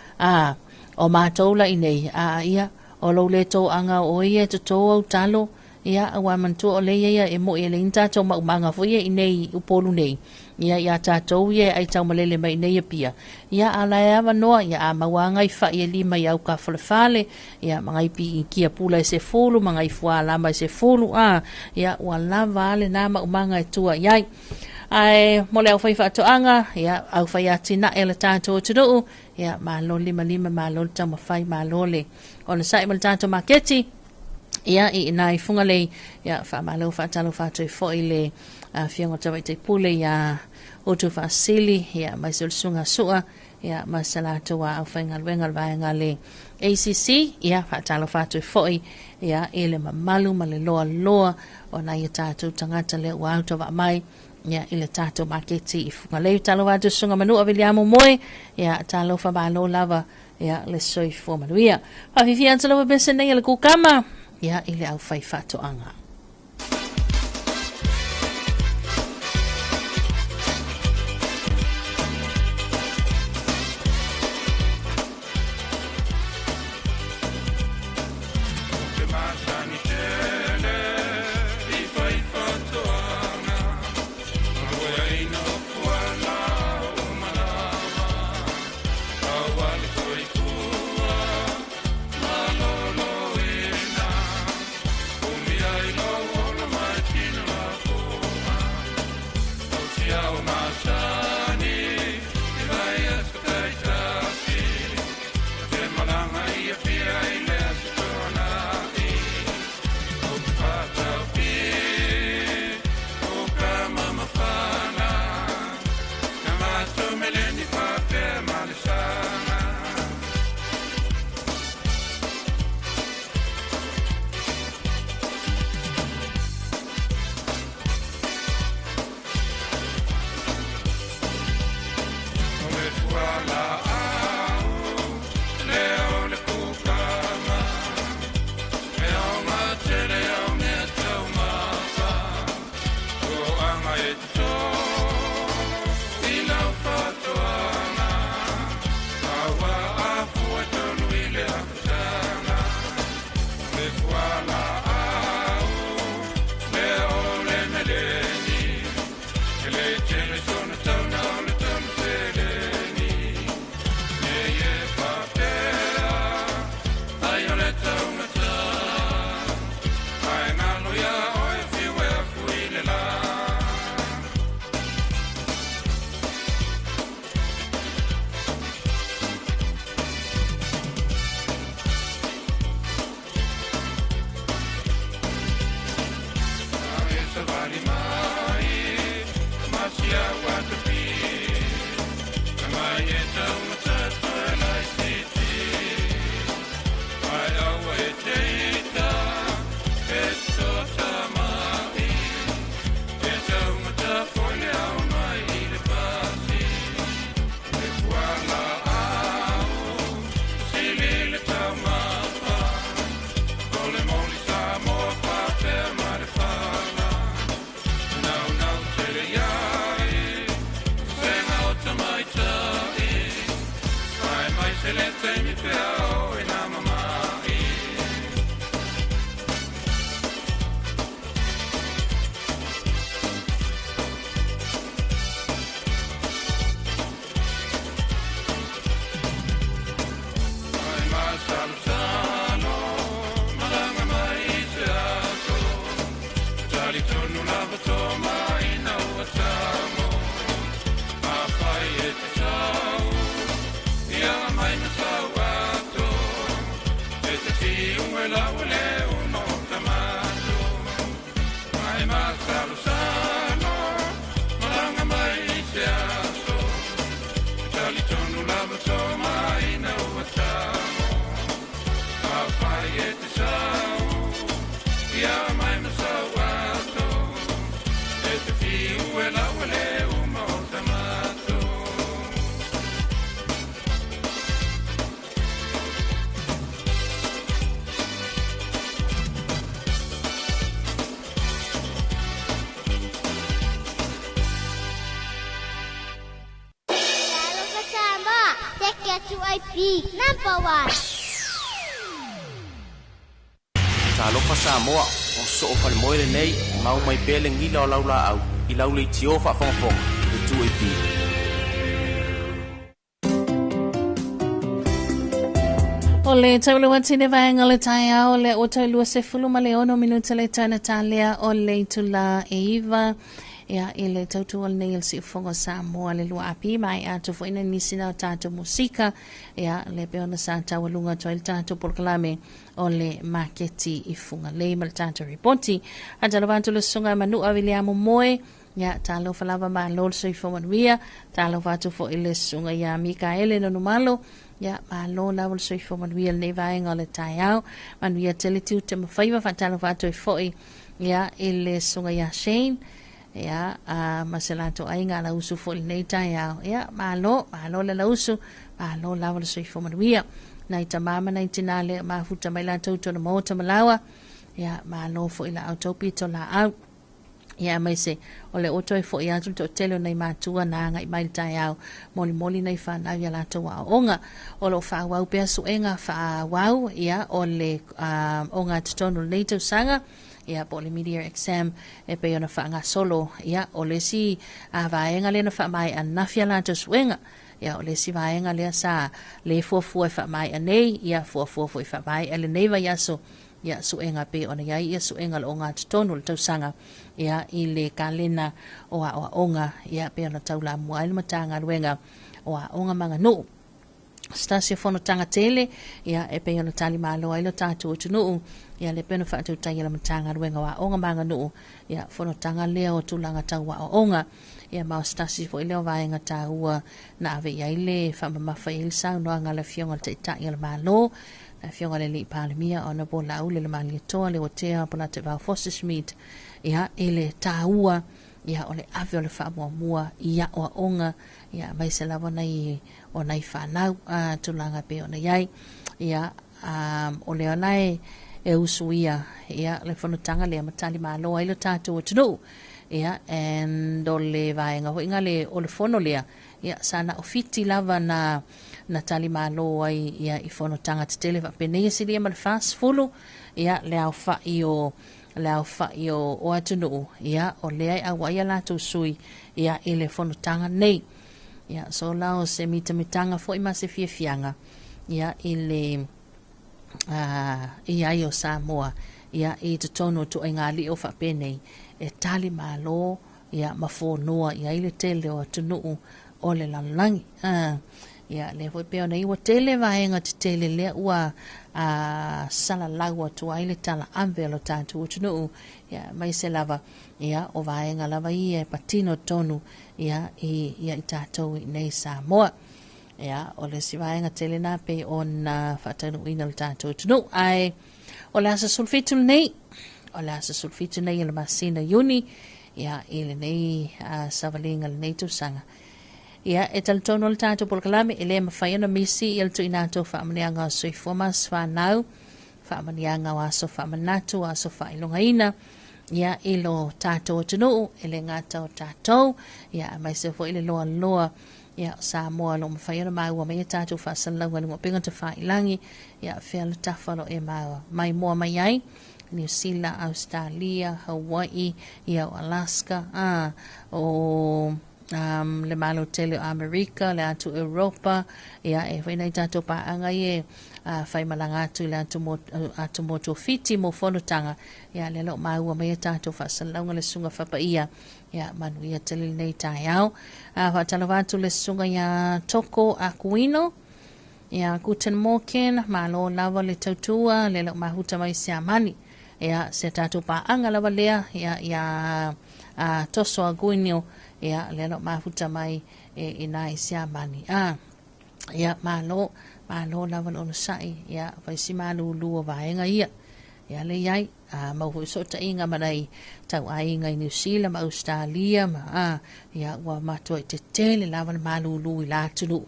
o matoula inei ia o lo le tō anga o ia to tō au talo, ia awa mantua o le ia e mo ia le inta tō maumanga fo ia i nei upolu nei. Ia tātou ia ai tau malele mai nei pia. Ia ala e awa noa, ia a mawanga i wha ia lima i au ka whalefale, ia mangai pi i kia pula i se fulu, mangai fua lama i se fulu, ia ua lava ale nā maumanga e tua iai. Ai mole au whai whaatoanga, ia au whai atina e le tātou tunuu, ia malo lima malo tau mawhai malo le. O na sai mal tātou maketi, ia i nai funga le, ia wha malo whaatalo whātoi fo i le, whiongo tawa i te pule ia utu whaasili, ia mai sunga sua, ia mai salatu wa au whainga luenga vaenga le ACC, ia whaatalo whātoi foi, ia i le mamalu ma le loa, o na ia tātou tangata le ua auto wa mai, ia i le tātou maketi i funga leu talo wātu sunga manu a Viliamo Moe, ia talo wha malo lava, ia le soi fo manuia. Whawhiwhi antalo wa bese nei le kukama, ia i le au whai whaatoanga. Talofa Samoa, take it to IP, number 1. Talofa Samoa o so o fale moile nei mau mai pele ngila o laula au I laule I tio fa fonfonga e tu e pi. O le taule watine vaenga le taia o le o tailua se fulu ma le ono minuta le tana talia o le tula e iwa ia I le tautu o le neil si ufonga Samoa le lua api mai atu fo ina nisina o tatu musika ia le peona sa tawalunga to il tatu porkalame o le maketi I funga le ma le tatu ripoti a talavantu le sunga manu aviliamo moe ia talofa lava ma lol so I fomanuia talofa tu fo ile sunga ia Mikaele no numalo ia ma lo lava so I fomanuia le vaenga o le taiao manuia teletu te mawhaiva fa talofa tu fo ia ile sunga ia Shane ia maselato ainga la usu fo nei taiao ia malo le la usu malo lava so I fomanuia nai tamama nai tinale ma futa mai la tautu na mota malawa ia malo fo ila autopito la au ia mai se o le oto fo ia tu to tele nei matua na ngai mai taiao moli nei fa na ia la to wa onga o lo fa wa pe su enga fa wa ia o le onga tonu nei to sanga ia po le media exam e pe ona fa nga solo ia o le si va enga le na fa mai anafia la to suenga ia o le si va enga le sa le fo fa mai anei ia fo fa mai ele nei va yaso ia suenga pe ona ia suenga lo onga tonu to sanga ia I le kalena o onga ia pe ona taula mua ile matanga luenga o onga manga no stasio fono tanga tele ia e pe ona tali malo ile tatu tunu ia le pena fa tu tanga matanga luenga wa onga manga no ia fono tanga le o tulanga tawa o onga ia ma stasio fo ile vaenga taua na ave ia ile fa mama fa il sa no anga le fionga te ta ile malo fionga le li palemia ona po la ule le mali to le hotea po la te va Foster Smith ia ele taua ia ole ave ole fa mua ia o onga ia mai se lava nei o nei fa nau tulanga pe ona yai ia ole onai e usuia ia le fonotanga le matali malo ai le tatu tunu ia and ole vaenga ho ingale ole fono lea ia sana ofiti lava na tali malo ai ia I fono tanga te tele pe nei se dia mal fast fulu ia le au fa io o atunu ia o le ai awa ia la tu sui ia ile fono tanga nei ia so lao se mitanga fo ima se fianga ia ile ia io Samoa ia I te tono tu ingali o fa pe nei e tali malo ia mafonoa ia ile tele o atunu o le lalangi ia le foi pe ona iwa tele vaenga te tele le ua sala laua tu aile tala ambelo tatu utunu ia mai se lava ia o vaenga lava ia patino tonu ia I tatou nei Samoa ia o le si vaenga tele na pe ona fatanu ina le tatu utunu ai o le asa sulfitu nei le masina yuni ia ile nei savalinga le nei tu sanga ia e taltono le tātou polkalame ele mawhaiana misi il tu inato whaamanianga o sui fomas whanau whaamanianga o aso whaamanatu o aso whailungaina ia ilo tātou tunu ele ngata o tātou ia mai se fo ile loa ia Samoa lo mawhaiana maua mai tātou whaasalau ali mo pinga te whailangi ia whea le tawhalo e maua mai mua mai ai New Zealand, Australia, Hawaii ia o Alaska o le malo tele America le atu Europa ia e whainai tato pa anga ie whai malanga atu le atu moto fiti mo whanutanga ia le lo maua mai tato whasalaunga le sunga whapa ia manu ia tele nei tai au whatalawatu le sunga ia toko akuino ia Guten Morgen malo lava le tautua le lo mahuta mai se amani ia se tato pa anga lava lea ia toso aguinio ia lelo mafuta mai ina isia mani ia malo lava ono sai ia vai si malu lua vaenga ia le iai mau so ta inga manai tau ainga I New Zealand ma Australia ma ia wa mato te tele lava malu lu ila tulu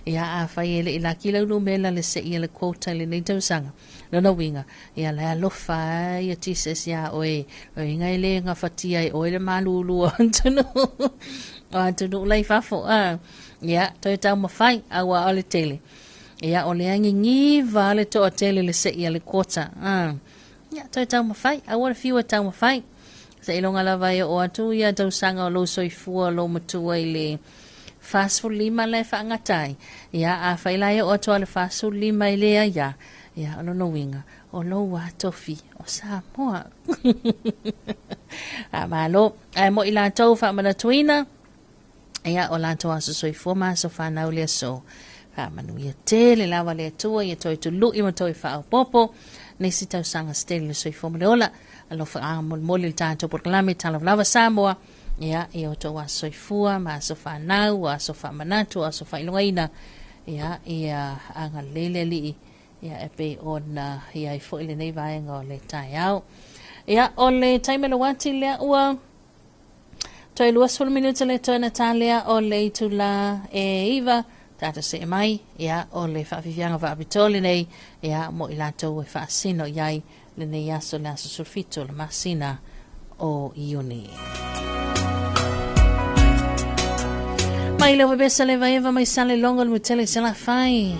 ia fai ele ila kila lu mela le se ia le quota le nei tau sanga no winga ia la lofa ia tises ia oe ngai le nga fatia oe le malulu antunu lai fafo ia toi tau mawhai awa ole tele Ia o le angi vale to o tele le se ia le kota. Ia toi tau mawhai, awara fiwa tau mawhai. Sa ilonga lava ia o atu ia tau sanga o lo soifua lo matua i le fasu lima le whaangatai. Ia a whailai o atu ale fasu lima i lea ia. Ia o no winga. O lo wa tofi o Samoa. A malo. Ai mo ila tau whaamana tuina. Ia o la tau aso soifua maso whanau lea so. Whaamanu ia te le lawa lea tua ia toi tu lu ima toi whaau popo. Nesi tau sanga steli le soifua male ola. Alo whaamul moli le tātou porkalame Talofa Samoa. Ia i o tau aso soifua maso whanau aso whaamanatu aso whailungaina. Ia anga lele li ia e pe ona ia I fo ile nei vaenga o le tai au. Ia o le taimelo wati lea ua toi lua 10 minuta le toi Natalia o le itula e iwa tata se mai ia o le whaafifianga whaapitole nei ia mo ilatou e whaasino iai le nei aso le aso sulfito le masina o iuni. Mai le wabesa le vaeva mai sale longo le mutele se la fai.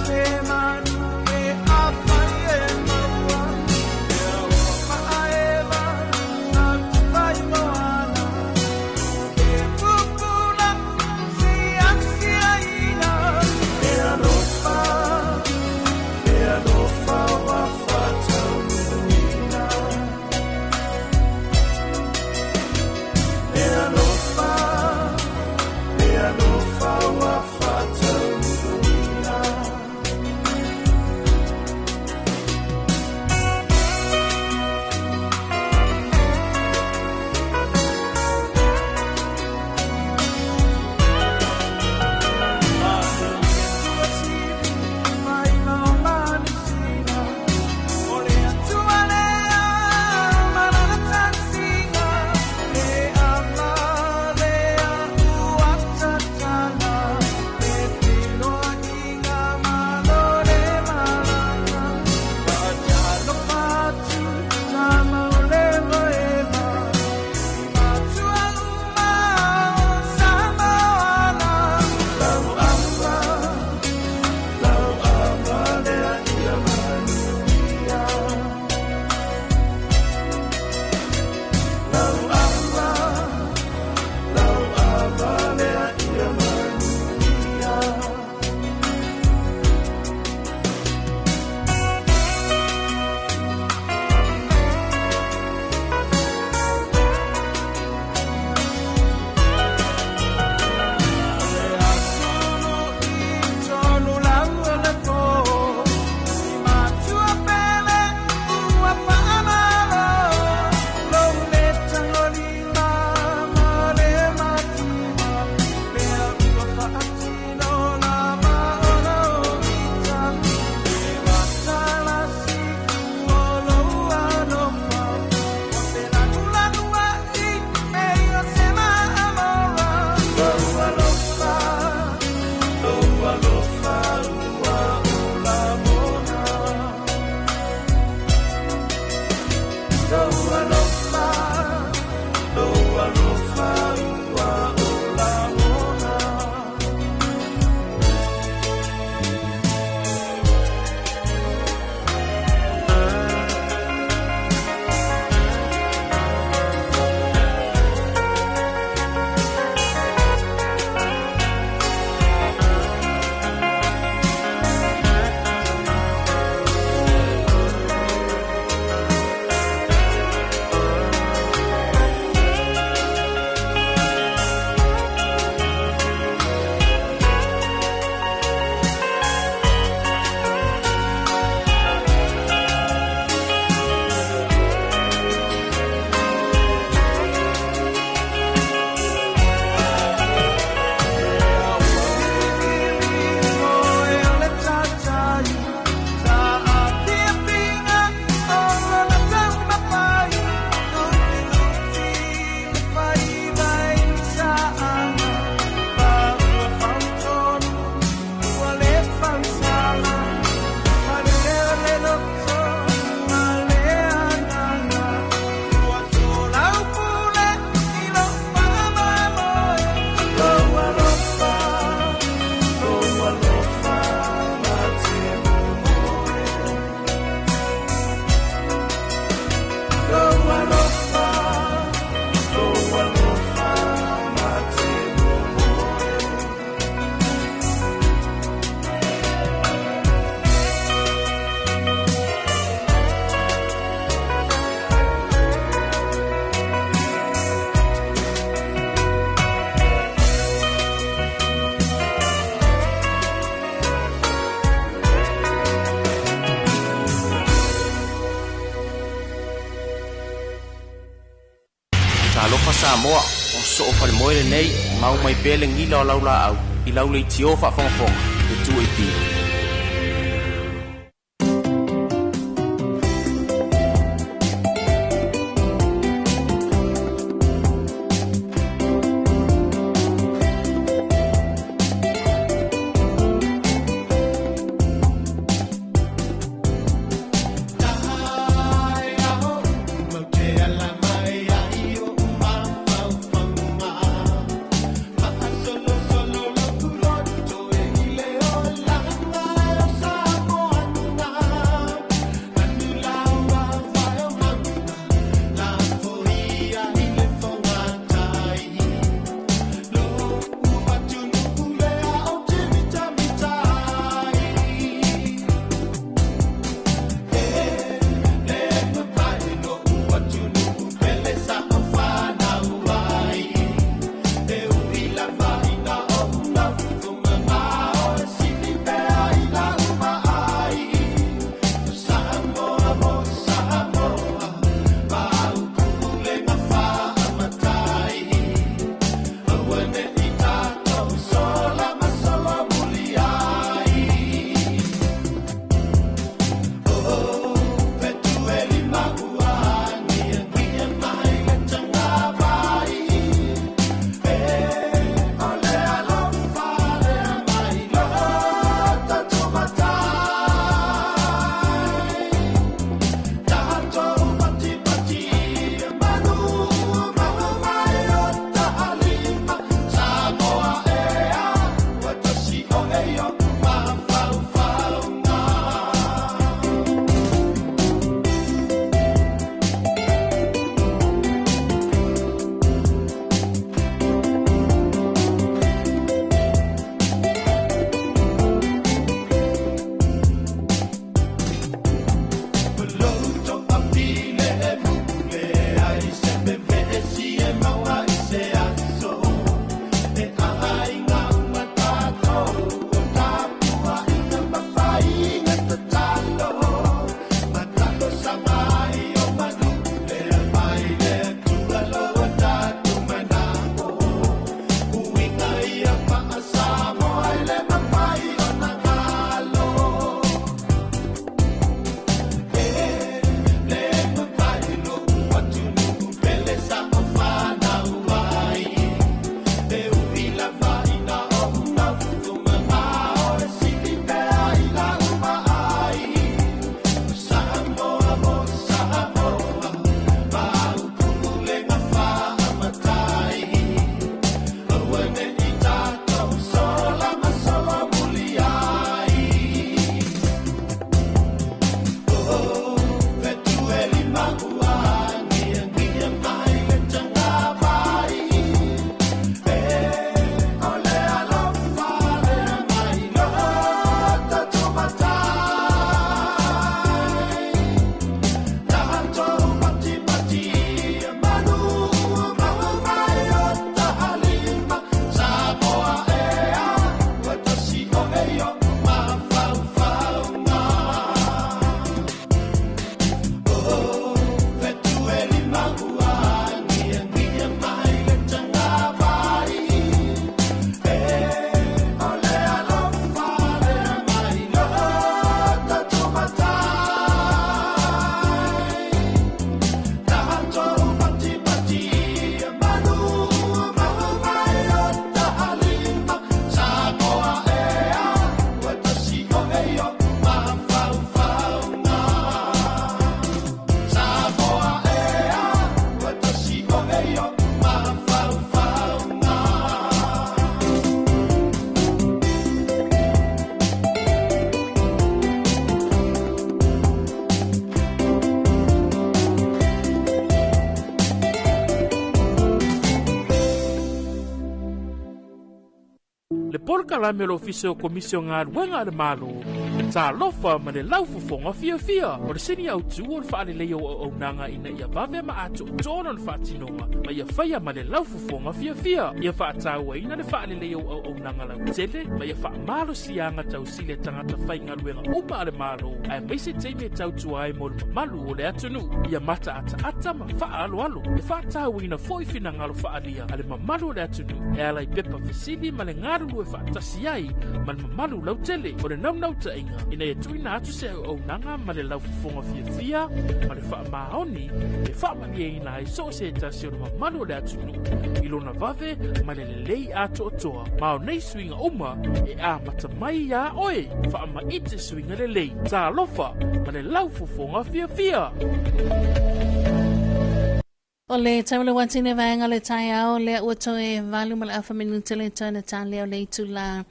Semana, Samoa o so fa le moile nei mau mai pele ngila o laula au I laule I tio fa fonfonga e tu e pi Solo lo tu roto e le o la porka la me lo ofise o komisio ngā ruenga le malo, Talofa ma le laufufonga fia. O le sini au tu o le whaare leo o nanga ina ia vave ma ato tōna le whaatinonga, ma ia whaia ma le laufufonga fia. Ia whaataua ina le whaare leo o nanga lau tele, ma ia wha malo sianga tau sile tangata whai ngā ruenga uma le malo, ai meise teime tau tuai mo le malu o le atunu. Ia mata ata ma wha alo. E whaataua ina foi fina ngalo whaalia, ale ma malu o le atunu, e ala i pepa fesili ma le ngaru e whaatasi ai, ma le malu lau tele, o le naunau ta inga, ina e tuina atu se au nanga ma le laufufonga fia, ma le wha maoni, e wha mani e ina e so se tasi o le malu o le atunu, ilona vave, ma le lei ato o toa, ma o nei swinga uma, e a mata mai ia oe, wha ma ite swinga le lei, Talofa, ma le laufufonga fia. O le taule watine vaenga le tai au le uato e valu ma le awha minutele tōna tā leo le itu la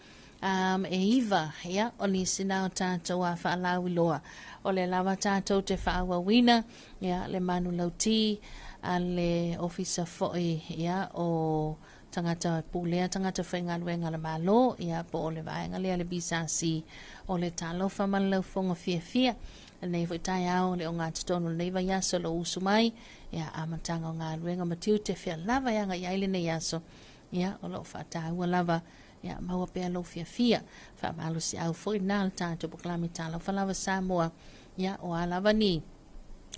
e iwa, ia, o ni sinao tātou a whaalau iloa. O le lawa tātou te whaawawina, ia, le manu lauti, a le ofisa foi, ia, o tangata pulea, tangata whaingaluenga le malo, ia, po o le vaenga lea le bisasi, o le Talofa ma le laufonga fia. Nei foi tai au le o ngā titono nei vai aso lo usu mai, ia amatanga o ngā ruenga matiu te whia lava ia ngai aile nei aso, ia o lo whata ua lava, ia maua pēr lo fia, wha malu si au foi nāl tātou poklami Talofa Samoa, ia o a lava ni,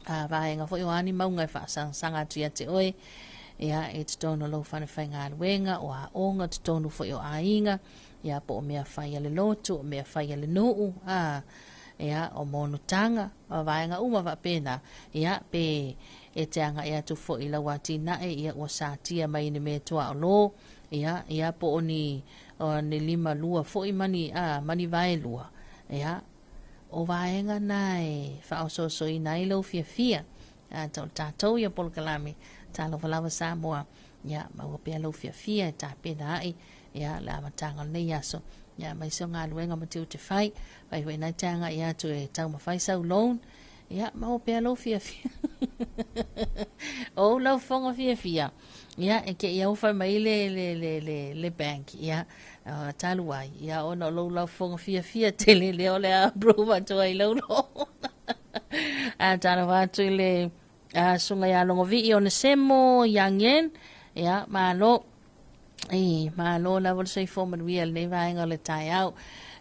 vaenga foi o ani maunga e whaasanga tia te oe, ia e titono lo whane whai ngā ruenga, o a onga titono foi o a inga, ia po o mea whai ale lotu, o mea whai ale nuu, ia o monu tanga o vaenga uma va pena ia pe e te anga ia tu fo ila wati na e ia o sa tia mai ni me toa o lo ia po oni o ni lima lua fo i mani mani vai lua ia o vaenga nai fa o so i nai lo fia tau tātou ia pol kalami Talofa Samoa ia ma o pe lo fia ta pena ai ia la matanga nei aso ia mai so ngā luenga matiu te whai, vai hui nai tanga ia tu e tau mawhai sau loan, ia mau pēr lo fia. O lau fonga fia. Ia e ke ia uwhai mai le bank, ia taluai, ia ona lau fonga fia tele le ole a bruma tua i lau lo. A tana watu i le sunga ia longo vi i ona semo yangen, ia malo, ma lo la vol sei fo manuel ne vaenga le tai au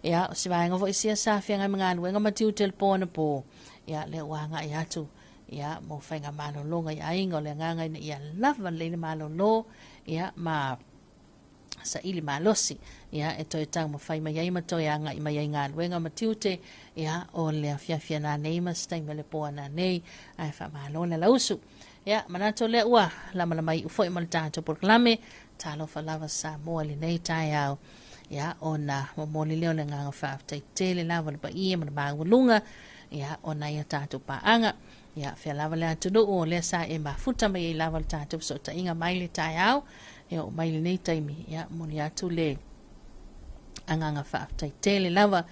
ia o se vaenga vo isia sa fianga mga luenga matiu telefone po ia le wanga ia tu ia mo fainga malo longa ia inga le nganga ia lava le malo lo ia ma sa ili malosi ia e toi tang mo fai mai ai mato ia nga mai ai nga luenga matiu te ia o le afia na nei ma stai me le po na nei ai fa malo le lausu ia manato le ua la mai ufo i malta to por klame Talofa Samoa le nei tai au ia ona momoli leo le nganga whaaftai tele lava le pa ia ma le maagulunga ia ona ia tātou paanga ia whia lava le atunu o le sa e mafuta mai i lava le tātou so ta inga mai le tai au ia o mai le nei taimi ia moni atu le anganga whaaftai tele lava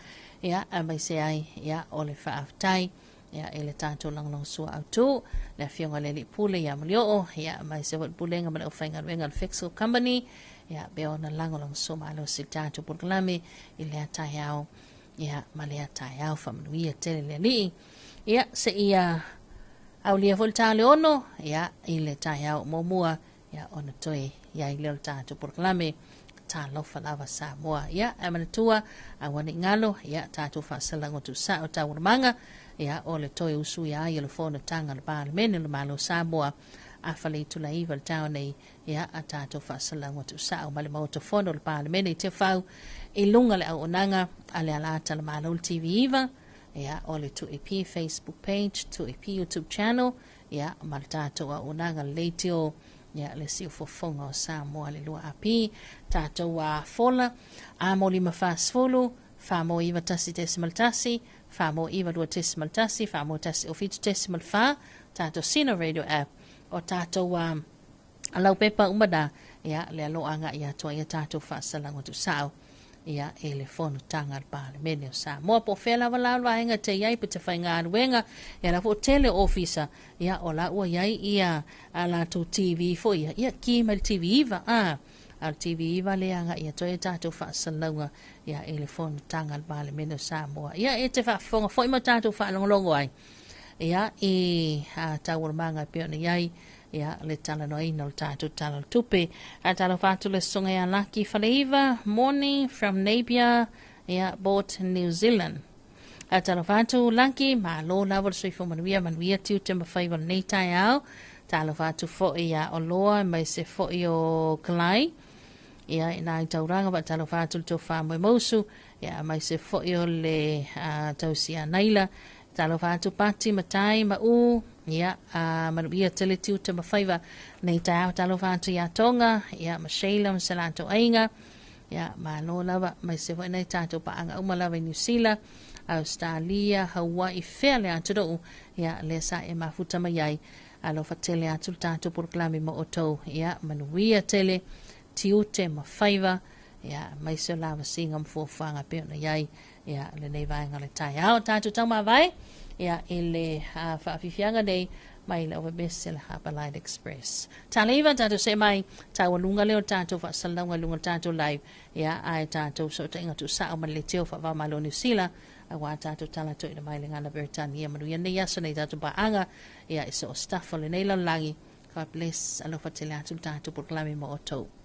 ia a mai se ai ia o le whaaftai ia e le tātou langalong sua au tū, le whionga le li pule ia mulio, ia mai se wat pulenga ma le uwhainga ruenga le Fixal Company, ia be ona langalong sua ma alo si tātou pulkalame, i lea tai au, ia ma lea tai au, whamanuia tele le li, ia se ia au lia volta le ono, ia i le tai au momua, ia ona toi, ia i leo tātou pulkalame, Talofa Samoa, ia e manatua, a wani ngalo, ia tātou whasalango tu sa o tauramanga, ia o le toi usu ia i le fona tanga le parlemene le malo Samoa a whale tu la iwa le tau nei ia a tātou whasalango tu sa o male mauta fona le parlemene i te whau i lunga le au onanga a le alata le malo TV iwa ia o le tu EP Facebook page, tu EP YouTube channel ia ma le tātou a onanga le leitio ia le si fofonga o Samoa le lua api tātou a fola a mo lima fasfolo fa mo iwa tasi decimal tasi fa mo iwa lua decimal tasi fa mo tasi o fitu decimal fa tātou sina radio app o tātou alau pepa umada ia le alo anga ia toa ia tātou whaasalango tu sao ia e le fono tanga al parlemene o Samoa po whela wala inga te iai pa te whainga anuenga ia la fo tele officer ia o la ua iai ia a la tu TV fo ia ki mai TV iwa al TV vale anga ia toi tatou whaasalonga ia ele phone tanga bale meno Samoa ia e te whaafonga foi ma tatou whaalongolongo ai ia e tawar manga pio ni ai ia le tala no ina le tatou tala tupe a tala whātu le songa ia Lucky Faleiva morning from Napier ia Port New Zealand a tala whātu Lucky ma lo lawa soifo manuia tiu te mawhaiva nei tai au tala whātu fo ia o loa mai se fo i o Kalai ia ina i tauranga ba tala whātu le tau whāmoe mausu ia mai se fo i o le tausia naila tala whātu pati matai ma u ia manuia tele tiu te mawhaiva nei tai au tala whātu ia tonga ia ma Sheila ma Salato Ainga ia ma lo lawa mai se fo nei tātou paanga umalawa i New Zealand Australia Hawaii fairly atu ia le sa e mafuta mai ai alo fatele atu tātou proklami mo oto ia manuia tele tiu te mawhaiva ia mai se lava singa mfuafanga peo na iai ia le nei vaenga le tai au tātou tau mawai ia ele whaafifianga nei mai le overbest le Harbour Line Express. Tāleiva tātou se mai tau lunga leo tātou whaasalunga lunga tātou live ia ai tātou so ta inga tu sao man le teo wha malo New Zealand a wā tātou tala to ina mai le ngana Beritania manuia nei aso nei tātou paanga ia iso o staff o le nei langi. God bless alofa tele atu tātou proklami mo o tau.